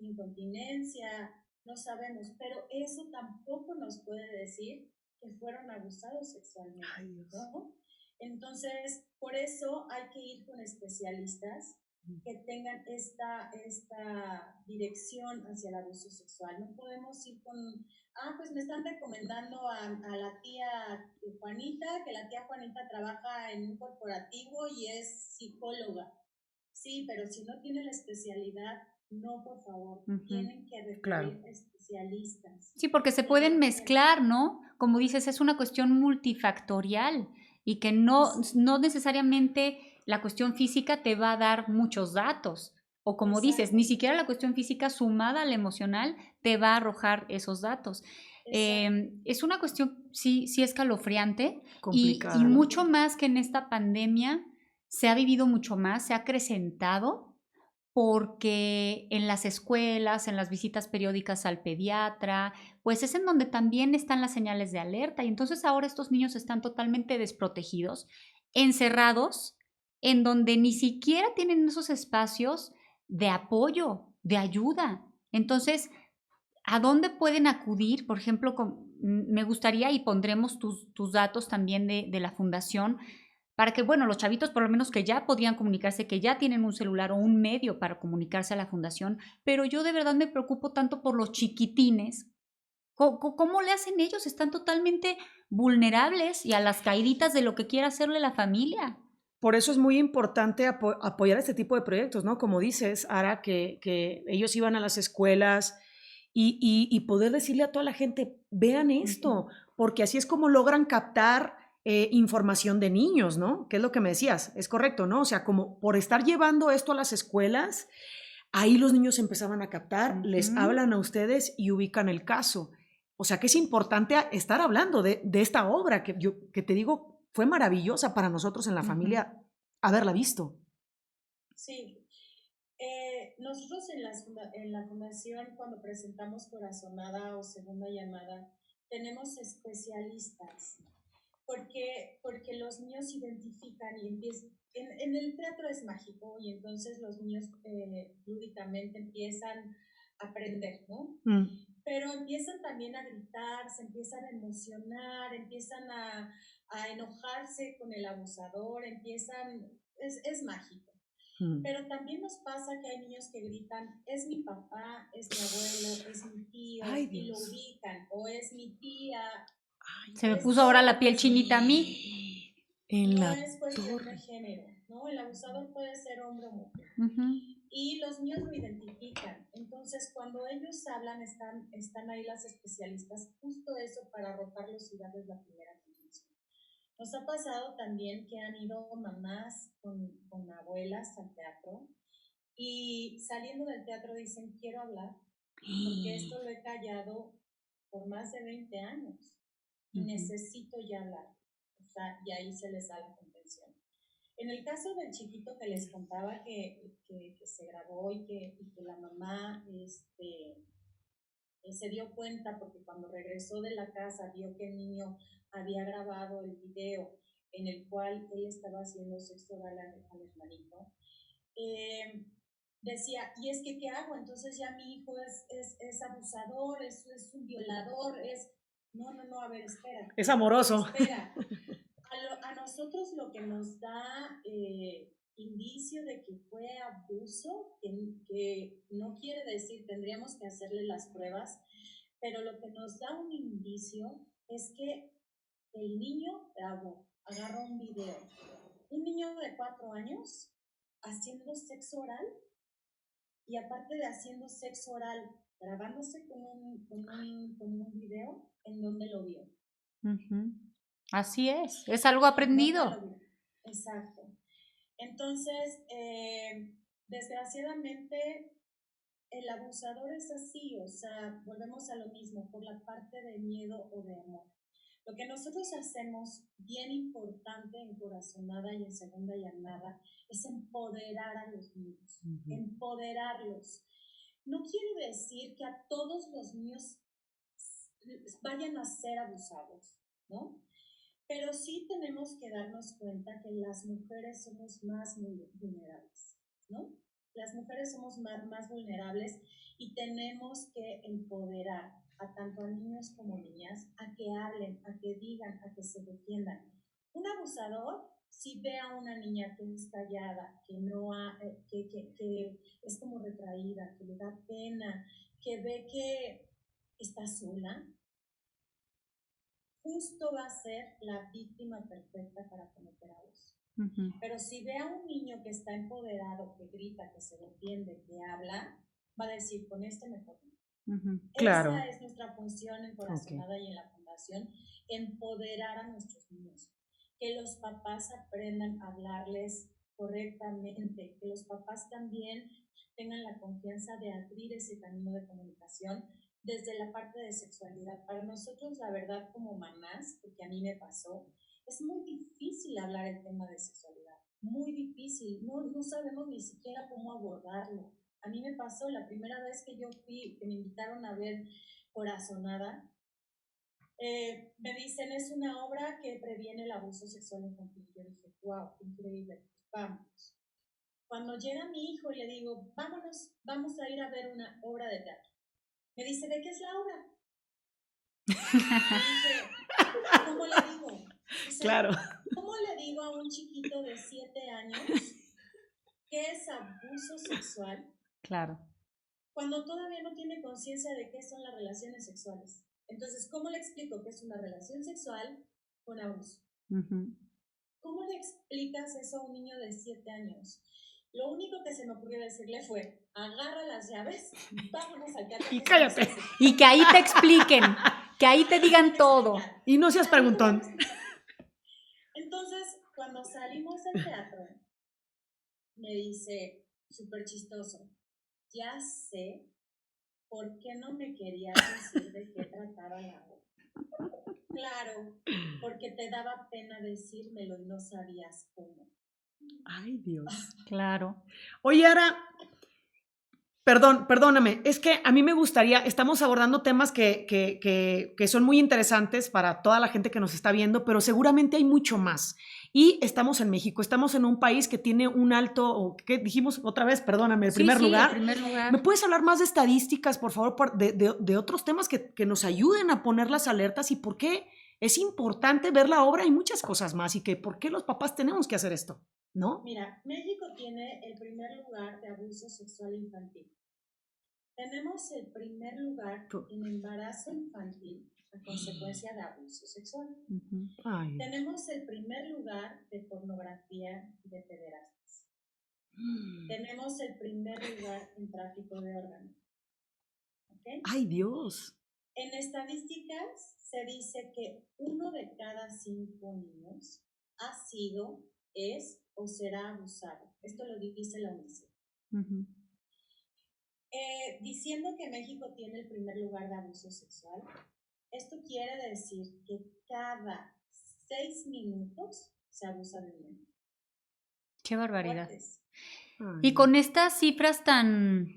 Speaker 3: incontinencia, no sabemos, pero eso tampoco nos puede decir que fueron abusados sexualmente, ¿no? Entonces, por eso hay que ir con especialistas que tengan esta dirección hacia el abuso sexual. No podemos ir con, pues me están recomendando a la tía Juanita, que la tía Juanita trabaja en un corporativo y es psicóloga. Sí, pero si no tiene la especialidad, no, por favor, tienen que recurrir a especialistas.
Speaker 1: Sí, porque se pueden mezclar, ¿no? Como dices, es una cuestión multifactorial y que no necesariamente la cuestión física te va a dar muchos datos. O como dices, ni siquiera la cuestión física sumada a la emocional te va a arrojar esos datos. Es una cuestión, sí, escalofriante y mucho más que en esta pandemia se ha vivido mucho más, se ha acrecentado porque en las escuelas, en las visitas periódicas al pediatra, pues es en donde también están las señales de alerta y entonces ahora estos niños están totalmente desprotegidos, encerrados, en donde ni siquiera tienen esos espacios de apoyo, de ayuda. Entonces, ¿a dónde pueden acudir? Por ejemplo, me gustaría y pondremos tus datos también de la fundación para que, bueno, los chavitos por lo menos que ya podrían comunicarse, que ya tienen un celular o un medio para comunicarse a la fundación, pero yo de verdad me preocupo tanto por los chiquitines. ¿Cómo le hacen ellos? Están totalmente vulnerables y a las caiditas de lo que quiera hacerle la familia.
Speaker 2: Por eso es muy importante apoyar este tipo de proyectos, ¿no? Como dices, Ara, que ellos iban a las escuelas y poder decirle a toda la gente, vean esto, porque así es como logran captar información de niños, ¿no? ¿Qué es lo que me decías? Es correcto, ¿no? O sea, como por estar llevando esto a las escuelas, ahí los niños empezaban a captar, les hablan a ustedes y ubican el caso. O sea, que es importante estar hablando de esta obra que te digo, fue maravillosa para nosotros en la familia haberla visto.
Speaker 3: Sí. Nosotros en la fundación, cuando presentamos Corazonada o Segunda Llamada, tenemos especialistas, porque los niños identifican y empiezan. En el teatro es mágico y entonces los niños lúdicamente empiezan a aprender, ¿no? Pero empiezan también a gritar, se empiezan a emocionar, empiezan a enojarse con el abusador, es mágico. Pero también nos pasa que hay niños que gritan, es mi papá, es mi abuelo, es mi tío, y lo ubican, o es mi tía.
Speaker 1: Se me puso ahora la piel chinita a mí.
Speaker 3: No es cuestión de género, ¿no? El abusador puede ser hombre o mujer. Y los niños lo identifican. Entonces, cuando ellos hablan, están ahí las especialistas, justo eso para arrojarlos y darles la primera atención. Nos ha pasado también que han ido mamás con abuelas al teatro y saliendo del teatro dicen, quiero hablar, porque esto lo he callado por más de 20 años y necesito ya hablar. O sea, y ahí se les da la contención. En el caso del chiquito que les contaba que se grabó y que la mamá se dio cuenta porque cuando regresó de la casa vio que el niño había grabado el video en el cual él estaba haciendo sexo oral al hermanito, decía, ¿y es que qué hago? Entonces ya mi hijo es abusador, es un violador, No, a ver, espera.
Speaker 2: Es amoroso.
Speaker 3: Espera. A nosotros lo que nos da indicio de que fue abuso, que no quiere decir, tendríamos que hacerle las pruebas, pero lo que nos da un indicio es que el niño agarró un video. Un niño de 4 años haciendo sexo oral y aparte de haciendo sexo oral, grabándose con un video en donde lo vio.
Speaker 1: Así es algo aprendido.
Speaker 3: Exacto. Entonces, desgraciadamente, el abusador es así, o sea, volvemos a lo mismo, por la parte de miedo o de amor. Lo que nosotros hacemos, bien importante en Corazonada y en Segunda Llamada, es empoderar a los niños, empoderarlos. No quiere decir que a todos los niños vayan a ser abusados, ¿no? Pero sí tenemos que darnos cuenta que las mujeres somos más vulnerables, ¿no? Las mujeres somos más vulnerables y tenemos que empoderar a tanto a niños como niñas a que hablen, a que digan, a que se defiendan. Un abusador, si ve a una niña que es callada, que es como retraída, que le da pena, que ve que está sola, justo va a ser la víctima perfecta para cometer abuso. Pero si ve a un niño que está empoderado, que grita, que se defiende, que habla, va a decir, con este mejor.
Speaker 2: Claro.
Speaker 3: Esa es nuestra función en Corazonada y en la Fundación, empoderar a nuestros niños. Que los papás aprendan a hablarles correctamente, que los papás también tengan la confianza de abrir ese camino de comunicación desde la parte de sexualidad. Para nosotros, la verdad, como mamás, porque a mí me pasó, es muy difícil hablar el tema de sexualidad, muy difícil, no sabemos ni siquiera cómo abordarlo. A mí me pasó la primera vez que yo fui, que me invitaron a ver Corazonada, me dicen, es una obra que previene el abuso sexual infantil. Yo dije, wow, increíble, vamos. Cuando llega mi hijo y le digo, vámonos, vamos a ir a ver una obra de teatro. Me dice, ¿de qué es la obra? Me dije, ¿cómo le digo? O sea,
Speaker 2: claro.
Speaker 3: ¿cómo le digo a un chiquito de 7 años qué es abuso sexual?
Speaker 1: Claro.
Speaker 3: Cuando todavía no tiene conciencia de qué son las relaciones sexuales. Entonces, ¿cómo le explico que es una relación sexual con abuso? ¿Cómo le explicas eso a un niño de 7 años? Lo único que se me ocurrió decirle fue, agarra las llaves, vámonos al teatro.
Speaker 2: Y cállate.
Speaker 1: Y que ahí te expliquen, que ahí te digan todo.
Speaker 2: Y no seas preguntón.
Speaker 3: Entonces, cuando salimos del teatro, me dice, súper chistoso, ya sé por qué no me querías decir de qué trataba la obra. Claro, porque te daba pena decírmelo y no sabías cómo.
Speaker 2: Ay, Dios.
Speaker 1: Claro.
Speaker 2: Oye, Ara, perdóname, es que a mí me gustaría, estamos abordando temas que son muy interesantes para toda la gente que nos está viendo, pero seguramente hay mucho más. Y estamos en México, estamos en un país que tiene un alto, ¿qué dijimos otra vez? Perdóname, el primer lugar.
Speaker 1: El primer lugar.
Speaker 2: ¿Me puedes hablar más de estadísticas, por favor, de otros temas que nos ayuden a poner las alertas y por qué es importante ver la obra y muchas cosas más y que por qué los papás tenemos que hacer esto, ¿no?
Speaker 3: Mira, México tiene el primer lugar de abuso sexual infantil. Tenemos el primer lugar en embarazo infantil a consecuencia de abuso sexual.
Speaker 2: Ay.
Speaker 3: Tenemos el primer lugar de pornografía y de pederastas. Tenemos el primer lugar en tráfico de órganos. ¿Okay?
Speaker 2: ¡Ay, Dios!
Speaker 3: En estadísticas se dice que 1 de cada 5 niños ha sido, es o será abusado. Esto lo dice la UNICEF. Diciendo que México tiene el primer lugar de abuso sexual, esto quiere decir que cada 6 minutos se abusa de un niño.
Speaker 1: ¡Qué barbaridad!
Speaker 3: Fuertes.
Speaker 1: Y con estas cifras tan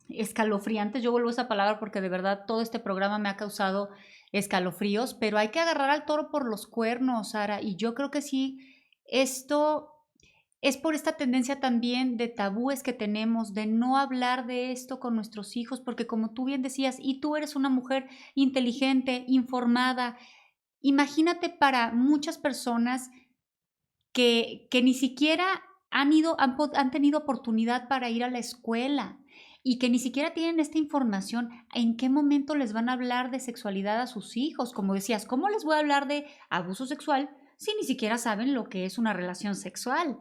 Speaker 1: escalofriantes, yo vuelvo a esa palabra porque de verdad todo este programa me ha causado escalofríos, pero hay que agarrar al toro por los cuernos, Sara, y yo creo que sí, esto es por esta tendencia también de tabúes que tenemos, de no hablar de esto con nuestros hijos, porque como tú bien decías, y tú eres una mujer inteligente, informada, imagínate para muchas personas que ni siquiera han tenido oportunidad para ir a la escuela y que ni siquiera tienen esta información, ¿en qué momento les van a hablar de sexualidad a sus hijos? Como decías, ¿cómo les voy a hablar de abuso sexual si ni siquiera saben lo que es una relación sexual?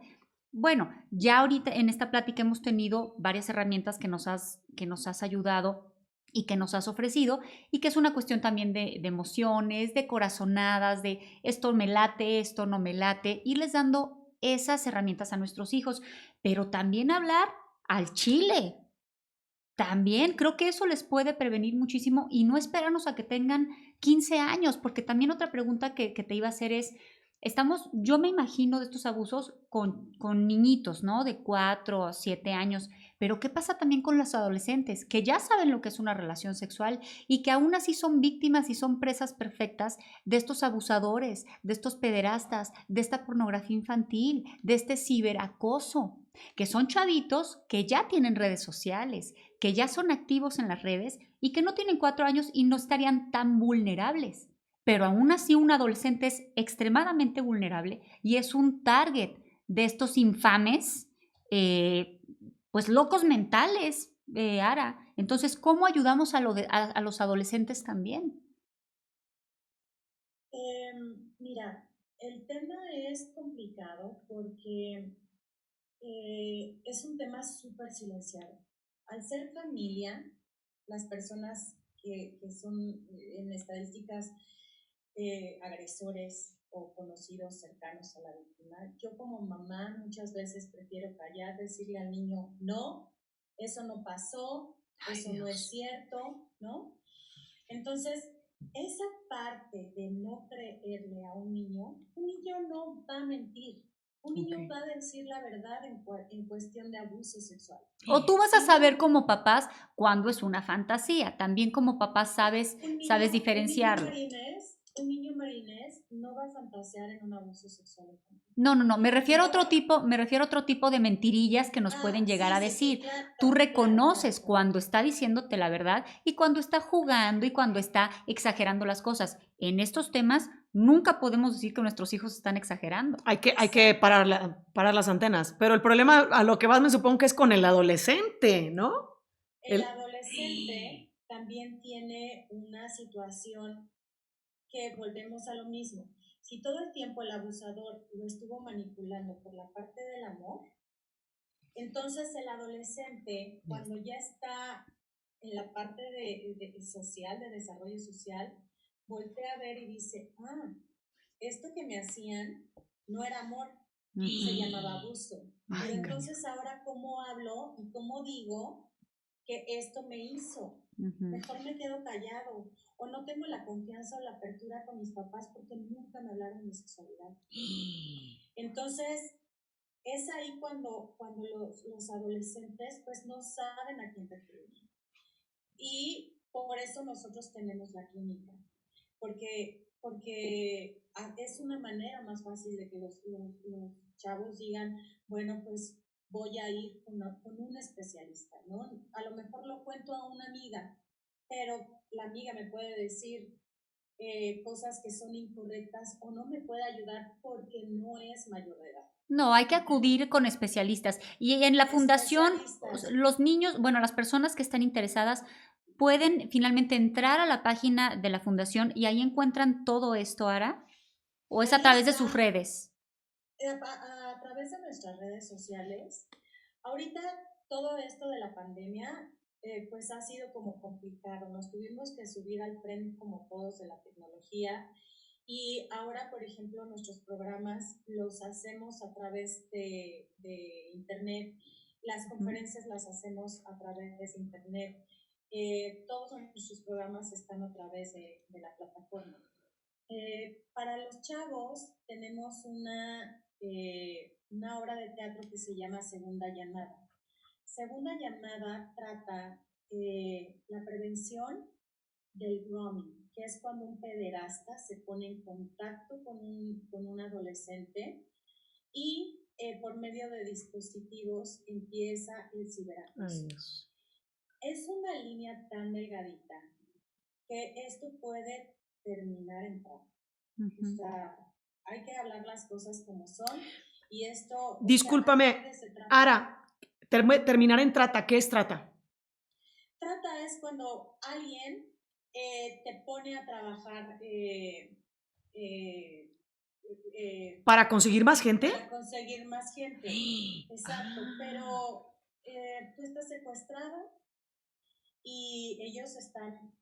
Speaker 1: Bueno, ya ahorita en esta plática hemos tenido varias herramientas que nos has ayudado y que nos has ofrecido, y que es una cuestión también de emociones, de corazonadas, de esto me late, esto no me late, irles dando esas herramientas a nuestros hijos, pero también hablar al chile. También creo que eso les puede prevenir muchísimo y no esperarnos a que tengan 15 años, porque también otra pregunta que te iba a hacer es, yo me imagino de estos abusos con niñitos, ¿no? De 4 o 7 años, pero ¿qué pasa también con los adolescentes que ya saben lo que es una relación sexual y que aún así son víctimas y son presas perfectas de estos abusadores, de estos pederastas, de esta pornografía infantil, de este ciberacoso? Que son chavitos que ya tienen redes sociales, que ya son activos en las redes y que no tienen 4 años y no estarían tan vulnerables. pero aún así un adolescente es extremadamente vulnerable y es un target de estos infames, pues locos mentales, Ara. Entonces, ¿cómo ayudamos a los adolescentes también?
Speaker 3: Mira, el tema es complicado porque es un tema súper silenciado. Al ser familia, las personas que son en estadísticas agresores o conocidos cercanos a la víctima, yo como mamá muchas veces prefiero callar, decirle al niño, no, eso no pasó, eso no es cierto, ¿no? Entonces, esa parte de no creerle a un niño no va a mentir. Un niño va a decir la verdad en cuestión de abuso sexual.
Speaker 1: O tú vas a saber como papás cuándo es una fantasía. También como papás sabes diferenciarlo.
Speaker 3: Un niño marinés no va a fantasear en un abuso sexual.
Speaker 1: No, me refiero a otro tipo de mentirillas que nos pueden llegar a decir.
Speaker 3: Sí, claro,
Speaker 1: Tú reconoces
Speaker 3: claro.
Speaker 1: cuando está diciéndote la verdad y cuando está jugando y cuando está exagerando las cosas. En estos temas nunca podemos decir que nuestros hijos están exagerando.
Speaker 2: Hay que parar las antenas. Pero el problema a lo que vas me supongo que es con el adolescente, ¿no?
Speaker 3: El adolescente también tiene una situación que volvemos a lo mismo. Si todo el tiempo el abusador lo estuvo manipulando por la parte del amor, entonces el adolescente, cuando ya está en la parte de social, de desarrollo social, voltea a ver y dice, esto que me hacían no era amor, se llamaba abuso. Pero entonces ahora, ¿cómo hablo y cómo digo que esto me hizo? Mejor me quedo callado, o no tengo la confianza o la apertura con mis papás porque nunca me hablaron de sexualidad. Entonces, es ahí cuando los adolescentes pues no saben a quién recurrir. Y por eso nosotros tenemos la clínica, porque es una manera más fácil de que los chavos digan, bueno, pues voy a ir con un especialista, ¿no? A lo mejor lo cuento a una amiga, pero la amiga me puede decir cosas que son incorrectas o no me puede ayudar porque no es mayor de edad.
Speaker 1: No, hay que acudir con especialistas. Y en la fundación, los niños, bueno, las personas que están interesadas pueden finalmente entrar a la página de la fundación y ahí encuentran todo esto, Ara. ¿O es a través de sus redes?
Speaker 3: A través de nuestras redes sociales. Ahorita todo esto de la pandemia pues ha sido como complicado. Nos tuvimos que subir al tren como todos de la tecnología. Y ahora, por ejemplo, nuestros programas los hacemos a través de internet, las conferencias las hacemos a través de internet, todos nuestros programas están a través de la plataforma. Para los chavos tenemos una obra de teatro que se llama Segunda Llamada. Segunda Llamada trata la prevención del grooming, que es cuando un pederasta se pone en contacto con un adolescente y por medio de dispositivos empieza el ciberacoso. Es una línea tan delgadita que esto puede terminar en trauma. O sea, hay que hablar las cosas como son y esto...
Speaker 2: Discúlpame, Ara, terminar en trata, ¿qué es trata?
Speaker 3: Trata es cuando alguien te pone a trabajar
Speaker 2: ¿Para conseguir más gente?
Speaker 3: Para conseguir más gente, exacto, pero tú estás secuestrado y ellos están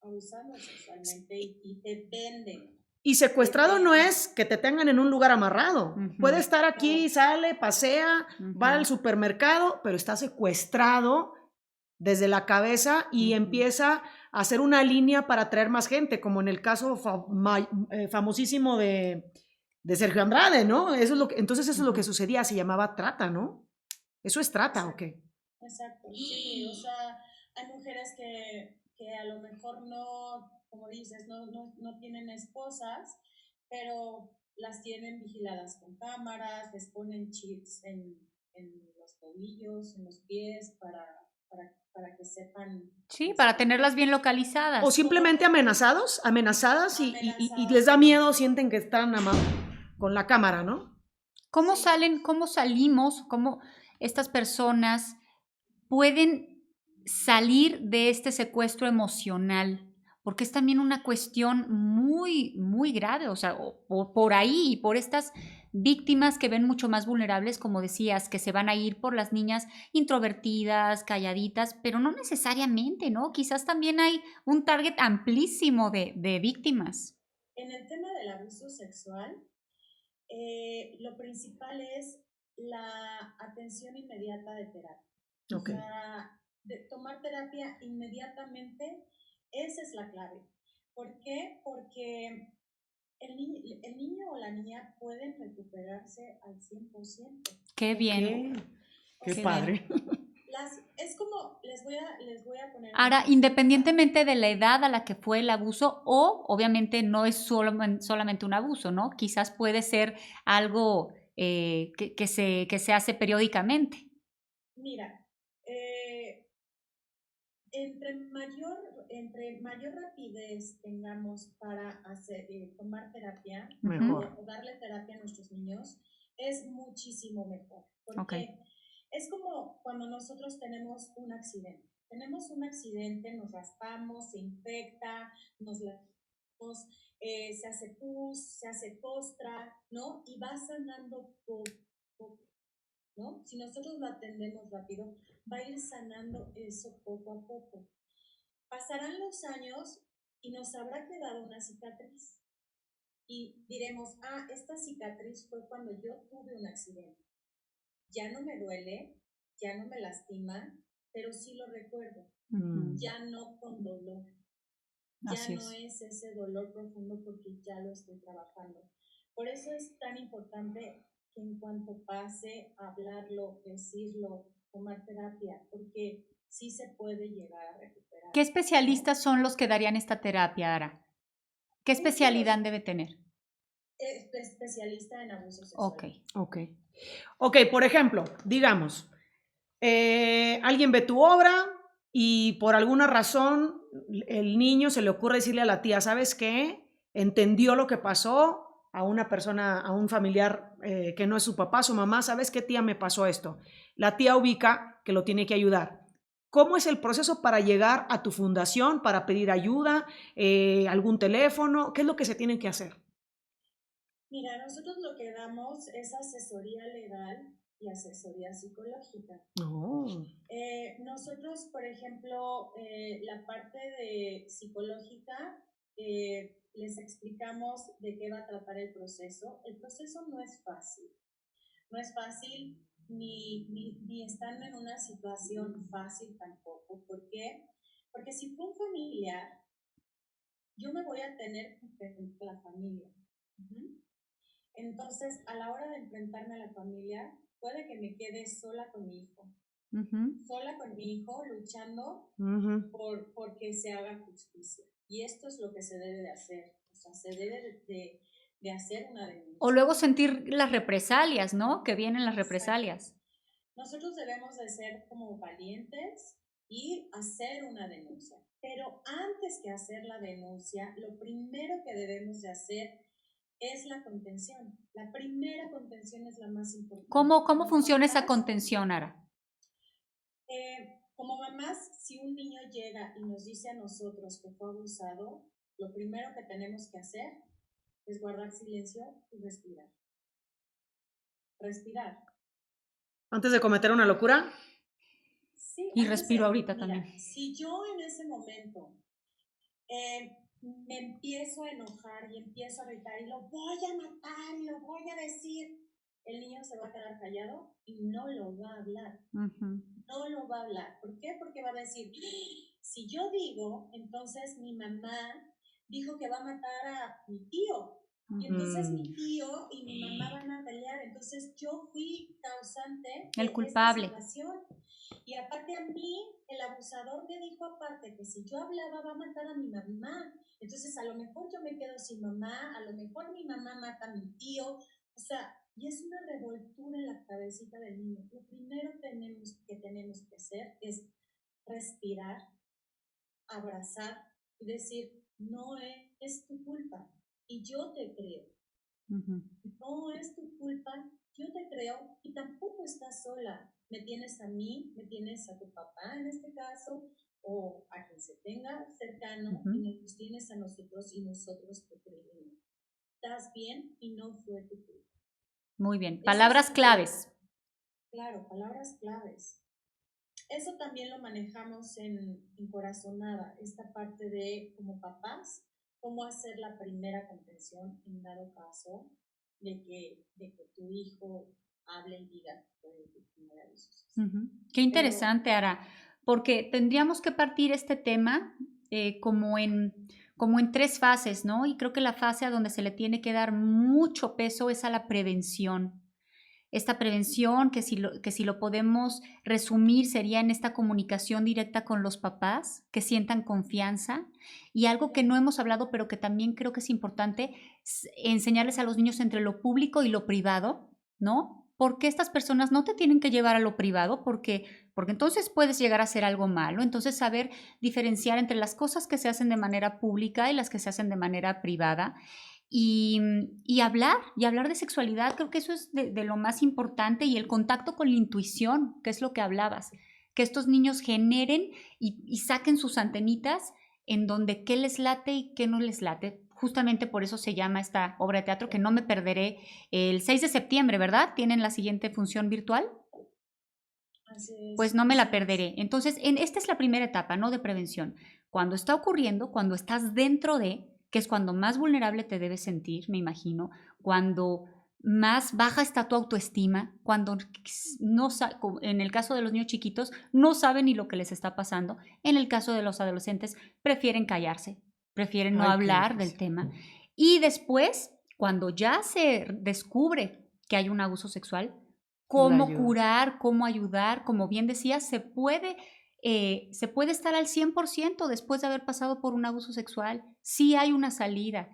Speaker 3: abusando sexualmente y te venden.
Speaker 2: Y secuestrado no es que te tengan en un lugar amarrado. Puede estar aquí, sale, pasea, va al supermercado, pero está secuestrado desde la cabeza y empieza a hacer una línea para atraer más gente, como en el caso famosísimo de Sergio Andrade, ¿no? Entonces eso es lo que sucedía, se llamaba trata, ¿no? ¿Eso es trata o qué?
Speaker 3: Exacto, sí, o sea, hay mujeres que a lo mejor no, como dices, no tienen esposas, pero las tienen vigiladas con cámaras, les ponen chips en los tobillos, en los pies, para para que sepan.
Speaker 1: Sí, para tenerlas bien localizadas.
Speaker 2: O simplemente amenazadas y les da miedo, sienten que están con la cámara, ¿no?
Speaker 1: ¿Cómo
Speaker 3: Sí.
Speaker 1: cómo salimos, cómo estas personas pueden salir de este secuestro emocional? Porque es también una cuestión muy, muy grave, o sea, por ahí, por estas víctimas que ven mucho más vulnerables, como decías, que se van a ir por las niñas introvertidas, calladitas, pero no necesariamente, ¿no? Quizás también hay un target amplísimo de víctimas.
Speaker 3: En el tema del abuso sexual, lo principal es la atención inmediata de terapia.
Speaker 2: Okay.
Speaker 3: O sea, de tomar terapia inmediatamente, esa es la clave. ¿Por qué? Porque el niño o la niña pueden recuperarse al 100%.
Speaker 1: Qué bien.
Speaker 2: Qué
Speaker 1: Qué
Speaker 2: padre.
Speaker 3: Es como, les voy a poner...
Speaker 1: Ahora, independientemente de la edad a la que fue el abuso, o obviamente no es solamente un abuso, ¿no? Quizás puede ser algo que se hace periódicamente.
Speaker 3: Mira, entre mayor rapidez tengamos para tomar terapia
Speaker 2: Mejor.
Speaker 3: o darle terapia a nuestros niños, es muchísimo mejor. Porque
Speaker 1: Okay.
Speaker 3: es como cuando nosotros tenemos un accidente. Tenemos un accidente, nos raspamos, se infecta, nos lastimamos, se hace pus, se hace costra, ¿no? Y va sanando poco, ¿no? Si nosotros lo atendemos rápido, va a ir sanando eso poco a poco. Pasarán los años y nos habrá quedado una cicatriz. Y diremos, esta cicatriz fue cuando yo tuve un accidente. Ya no me duele, ya no me lastima, pero sí lo recuerdo. Ya no con dolor. Ya no es ese dolor profundo porque ya lo estoy trabajando. Por eso es tan importante que en cuanto pase, hablarlo, decirlo, tomar terapia, porque sí se puede llegar a recuperar.
Speaker 1: ¿Qué especialistas son los que darían esta terapia, Ara? ¿Qué especialidad debe tener?
Speaker 3: Especialista en abuso sexual.
Speaker 2: Ok, por ejemplo, digamos, alguien ve tu obra y por alguna razón el niño se le ocurre decirle a la tía, ¿sabes qué? Entendió lo que pasó a una persona, a un familiar que no es su papá, su mamá, ¿sabes qué, tía? Me pasó esto. La tía ubica que lo tiene que ayudar. ¿Cómo es el proceso para llegar a tu fundación, para pedir ayuda, algún teléfono? ¿Qué es lo que se tiene que hacer?
Speaker 3: Mira, nosotros lo que damos es asesoría legal y asesoría psicológica.
Speaker 2: Oh.
Speaker 3: Nosotros, por ejemplo, la parte de psicológica, les explicamos de qué va a tratar el proceso. El proceso no es fácil. No es fácil ni están en una situación fácil tampoco. ¿Por qué? Porque si fue un familiar, yo me voy a tener que enfrentar a la familia. Entonces, a la hora de enfrentarme a la familia, puede que me quede sola con mi hijo. Sola con mi hijo, luchando por que se haga justicia. Y esto es lo que se debe de hacer. O sea, se debe de hacer una denuncia.
Speaker 1: O luego sentir las represalias, ¿no? Que vienen las represalias.
Speaker 3: Exacto. Nosotros debemos de ser como valientes y hacer una denuncia. Pero antes que hacer la denuncia, lo primero que debemos de hacer es la contención. La primera contención es la más importante.
Speaker 1: ¿Cómo funciona esa contención, Ara?
Speaker 3: Como mamás, si un niño llega y nos dice a nosotros que fue abusado, lo primero que tenemos que hacer es guardar silencio y respirar. Respirar.
Speaker 2: ¿Antes de cometer una locura?
Speaker 3: Sí.
Speaker 1: Y respiro ahorita también.
Speaker 3: Si yo en ese momento me empiezo a enojar y empiezo a gritar y lo voy a matar y lo voy a decir, el niño se va a quedar callado y no lo va a hablar. No lo va a hablar. ¿Por qué? Porque va a decir, si yo digo, entonces mi mamá dijo que va a matar a mi tío. Y entonces mi tío y mi mamá van a pelear. Entonces yo fui causante de
Speaker 1: el culpable.
Speaker 3: esta situación. Y aparte a mí, el abusador me dijo aparte que si yo hablaba va a matar a mi mamá. Entonces a lo mejor yo me quedo sin mamá, a lo mejor mi mamá mata a mi tío. O sea, y es una revoltura en la cabecita del niño. Lo primero que tenemos que hacer es respirar, abrazar y decir, no es tu culpa y yo te creo. No es tu culpa, yo te creo y tampoco estás sola. Me tienes a mí, me tienes a tu papá en este caso, o a quien se tenga cercano, y nos tienes a nosotros y nosotros te creemos. Estás bien y no fue tu culpa.
Speaker 1: Muy bien, palabras claves.
Speaker 3: Claro, palabras claves. Eso también lo manejamos en Corazonada, esta parte de, como papás, cómo hacer la primera contención en dado caso de que tu hijo hable y diga que fue víctima de abuso sexual.
Speaker 1: Qué interesante, Ara, porque tendríamos que partir este tema como en 3 fases, ¿no? Y creo que la fase a donde se le tiene que dar mucho peso es a la prevención. Esta prevención, que si lo podemos resumir, sería en esta comunicación directa con los papás, que sientan confianza. Y algo que no hemos hablado, pero que también creo que es importante, es enseñarles a los niños entre lo público y lo privado, ¿no? Porque estas personas no te tienen que llevar a lo privado, porque entonces puedes llegar a hacer algo malo. Entonces, saber diferenciar entre las cosas que se hacen de manera pública y las que se hacen de manera privada. Y hablar de sexualidad, creo que eso es de lo más importante, y el contacto con la intuición, que es lo que hablabas, que estos niños generen y saquen sus antenitas en donde qué les late y qué no les late. Justamente por eso se llama esta obra de teatro, que no me perderé, el 6 de septiembre, ¿verdad? ¿Tienen la siguiente función virtual?
Speaker 3: Así es,
Speaker 1: pues no me la perderé. Entonces, esta es la primera etapa, ¿no? De prevención. Cuando está ocurriendo, cuando estás dentro de, que es cuando más vulnerable te debes sentir, me imagino, cuando más baja está tu autoestima, cuando no en el caso de los niños chiquitos no saben ni lo que les está pasando, en el caso de los adolescentes prefieren callarse, prefieren no hablar del tema. Y después, cuando ya se descubre que hay un abuso sexual, cómo curar, cómo ayudar, como bien decías, se puede estar al 100% después de haber pasado por un abuso sexual. Sí hay una salida,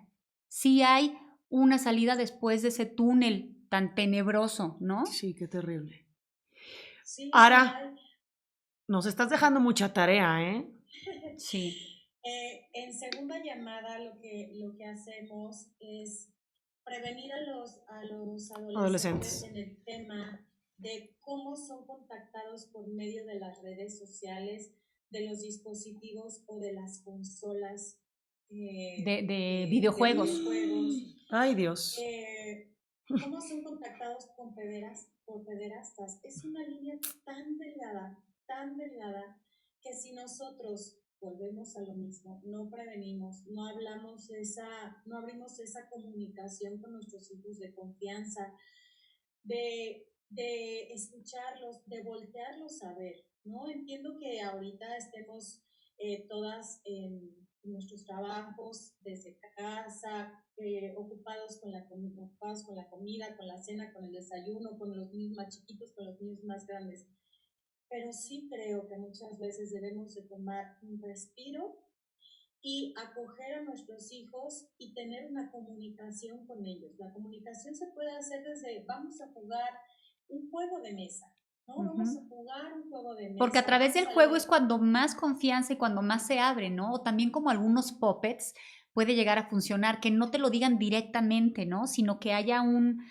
Speaker 1: sí hay una salida después de ese túnel tan tenebroso, ¿no?
Speaker 2: Sí, qué terrible.
Speaker 3: Sí,
Speaker 2: Ara, nos estás dejando mucha tarea, ¿eh?
Speaker 1: Sí.
Speaker 3: En segunda llamada lo que hacemos es prevenir a los adolescentes en el tema de cómo son contactados por medio de las redes sociales, de los dispositivos o de las consolas
Speaker 1: de videojuegos.
Speaker 2: Ay, Dios.
Speaker 3: ¿Cómo son contactados por pederastas? Es una línea tan delgada, que si nosotros volvemos a lo mismo, no prevenimos, no abrimos esa comunicación con nuestros hijos de confianza, de escucharlos, de voltearlos a ver, ¿no? Entiendo que ahorita estemos todas en nuestros trabajos desde casa, ocupados con la comida, con la cena, con el desayuno, con los niños más chiquitos, con los niños más grandes. Pero sí creo que muchas veces debemos de tomar un respiro y acoger a nuestros hijos y tener una comunicación con ellos. La comunicación se puede hacer desde, vamos a jugar un juego de mesa, ¿no? Vamos a jugar un juego de mesa.
Speaker 1: Porque a través del juego es cuando más confianza y cuando más se abre, ¿no? O también como algunos puppets puede llegar a funcionar, que no te lo digan directamente, ¿no? Sino que haya un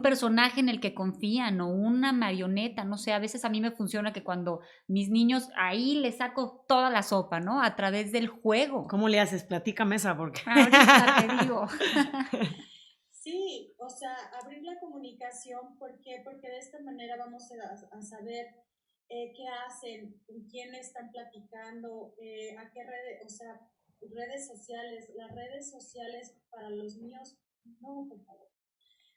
Speaker 1: personaje en el que confían, o una marioneta, no sé, a veces a mí me funciona que cuando mis niños, ahí les saco toda la sopa, ¿no? A través del juego.
Speaker 2: ¿Cómo le haces? Platícame esa, porque...
Speaker 1: Ahorita te digo.
Speaker 3: Sí, o sea, abrir la comunicación, ¿por qué? Porque de esta manera vamos a saber qué hacen, con quién están platicando, a qué redes, o sea, redes sociales. Las redes sociales para los niños, no, por favor.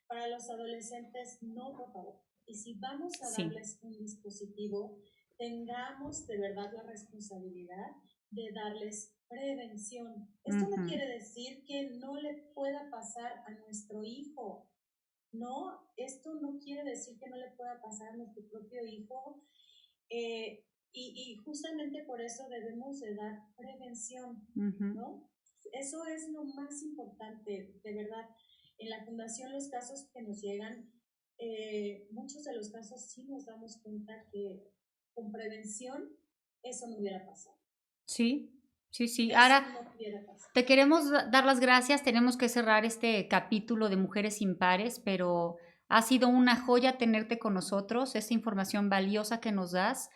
Speaker 3: Para los adolescentes, no, por favor. Y si vamos a darles un dispositivo, tengamos de verdad la responsabilidad de darles prevención. Esto no quiere decir que no le pueda pasar a nuestro hijo. No, esto no quiere decir que no le pueda pasar a nuestro propio hijo. Y justamente por eso debemos de dar prevención, ¿no? Eso es lo más importante, de verdad. En la fundación los casos que nos llegan, muchos de los casos sí nos damos cuenta que con prevención eso no hubiera pasado.
Speaker 1: Sí.
Speaker 3: Eso
Speaker 1: Ahora,
Speaker 3: no hubiera pasado.
Speaker 1: te queremos dar las gracias. Tenemos que cerrar este capítulo de Mujeres Impares, pero ha sido una joya tenerte con nosotros, esta información valiosa que nos das,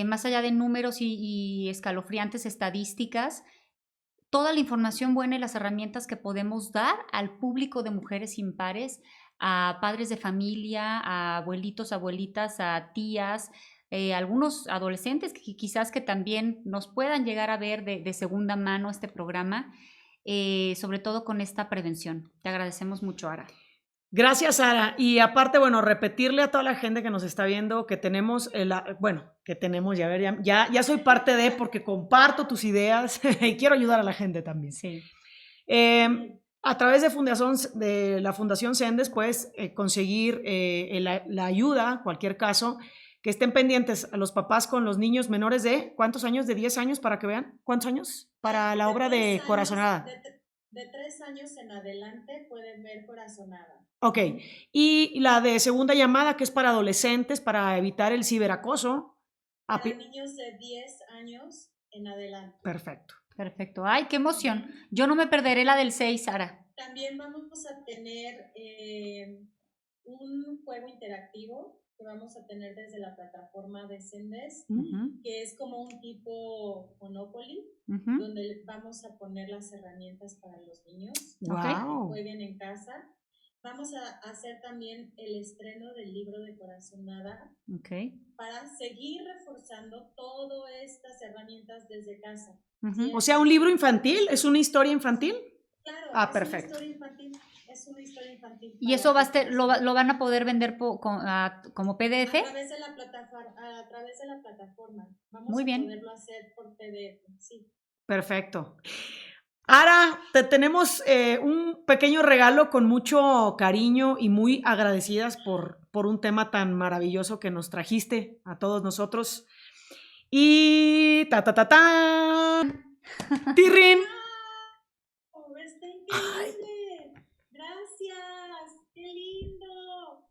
Speaker 1: más allá de números y escalofriantes estadísticas, toda la información buena y las herramientas que podemos dar al público de Mujeres Impares, a padres de familia, a abuelitos, abuelitas, a tías, algunos adolescentes que quizás que también nos puedan llegar a ver de segunda mano este programa, sobre todo con esta prevención. Te agradecemos mucho, Ara.
Speaker 2: Gracias, Sara. Y aparte, bueno, repetirle a toda la gente que nos está viendo que tenemos, ya soy parte de, porque comparto tus ideas y quiero ayudar a la gente también.
Speaker 1: Sí.
Speaker 2: A través de la Fundación Sendes puedes conseguir la ayuda, cualquier caso, que estén pendientes a los papás con los niños menores de, ¿cuántos años? ¿De 10 años para que vean? ¿Cuántos años? Para la obra de Corazonada.
Speaker 3: De 3 años en adelante pueden ver Corazonada.
Speaker 2: Ok, y la de segunda llamada, que es para adolescentes, para evitar el ciberacoso.
Speaker 3: Para niños de 10 años en adelante.
Speaker 2: Perfecto.
Speaker 1: Ay, qué emoción. Yo no me perderé la del 6, Sara.
Speaker 3: También vamos a tener un juego interactivo que vamos a tener desde la plataforma de Sendes, que es como un tipo Monopoly, donde vamos a poner las herramientas para los niños que jueguen en casa. Vamos a hacer también el estreno del libro de Corazonada para seguir reforzando todas estas herramientas desde casa.
Speaker 2: O sea, ¿un libro infantil? ¿Es una historia infantil?
Speaker 3: Claro,
Speaker 2: perfecto.
Speaker 3: Es una historia infantil.
Speaker 1: ¿Y eso lo van a poder vender como PDF?
Speaker 3: A través de la plataforma. Vamos
Speaker 1: Muy bien.
Speaker 3: a poderlo hacer por PDF, sí.
Speaker 2: Perfecto. Ara, te tenemos un pequeño regalo con mucho cariño y muy agradecidas por un tema tan maravilloso que nos trajiste a todos nosotros. Y ¡Tirrín!
Speaker 3: ¡Oh, está increíble! ¡Gracias! ¡Qué lindo!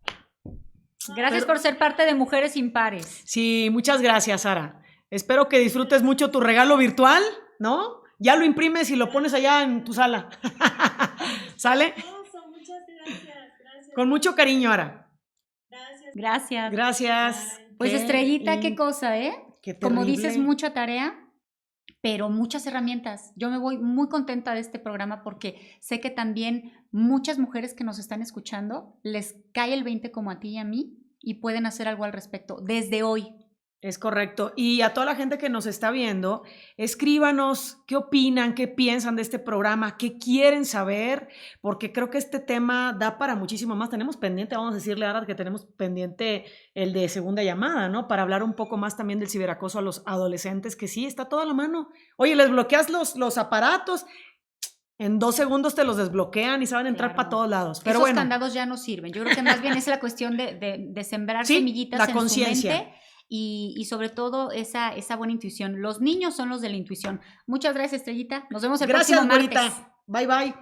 Speaker 1: Gracias por ser parte de Mujeres Impares.
Speaker 2: Sí, muchas gracias, Sara. Espero que disfrutes mucho tu regalo virtual, ¿no? Ya lo imprimes y lo pones allá en tu sala. ¿Sale?
Speaker 3: Muchas gracias.
Speaker 2: Con mucho cariño, Ara.
Speaker 1: Gracias. Pues Estrellita, qué cosa, ¿eh?
Speaker 2: Qué
Speaker 1: como dices, mucha tarea, pero muchas herramientas. Yo me voy muy contenta de este programa porque sé que también muchas mujeres que nos están escuchando les cae el 20 como a ti y a mí y pueden hacer algo al respecto desde hoy.
Speaker 2: Es correcto. Y a toda la gente que nos está viendo, escríbanos qué opinan, qué piensan de este programa, qué quieren saber, porque creo que este tema da para muchísimo más. Tenemos pendiente, vamos a decirle ahora que tenemos pendiente el de segunda llamada, ¿no? Para hablar un poco más también del ciberacoso a los adolescentes, que sí, está todo a la mano. Oye, les bloqueas los aparatos, en 2 segundos te los desbloquean y saben entrar para todos lados. Pero
Speaker 1: esos candados ya no sirven. Yo creo que más bien es la cuestión de sembrar semillitas
Speaker 2: la
Speaker 1: en
Speaker 2: conciencia.
Speaker 1: Su mente. Y sobre todo esa buena intuición. Los niños son los de la intuición. Muchas gracias, Estrellita. Nos vemos el próximo martes.
Speaker 2: Gracias, Marita. Bye, bye.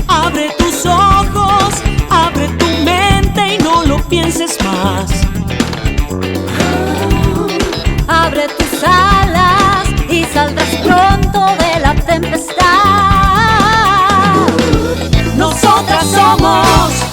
Speaker 4: Abre tus ojos, abre tu mente y no lo pienses más.
Speaker 5: Abre tus alas y saldrás pronto de la tempestad.
Speaker 4: Nosotras somos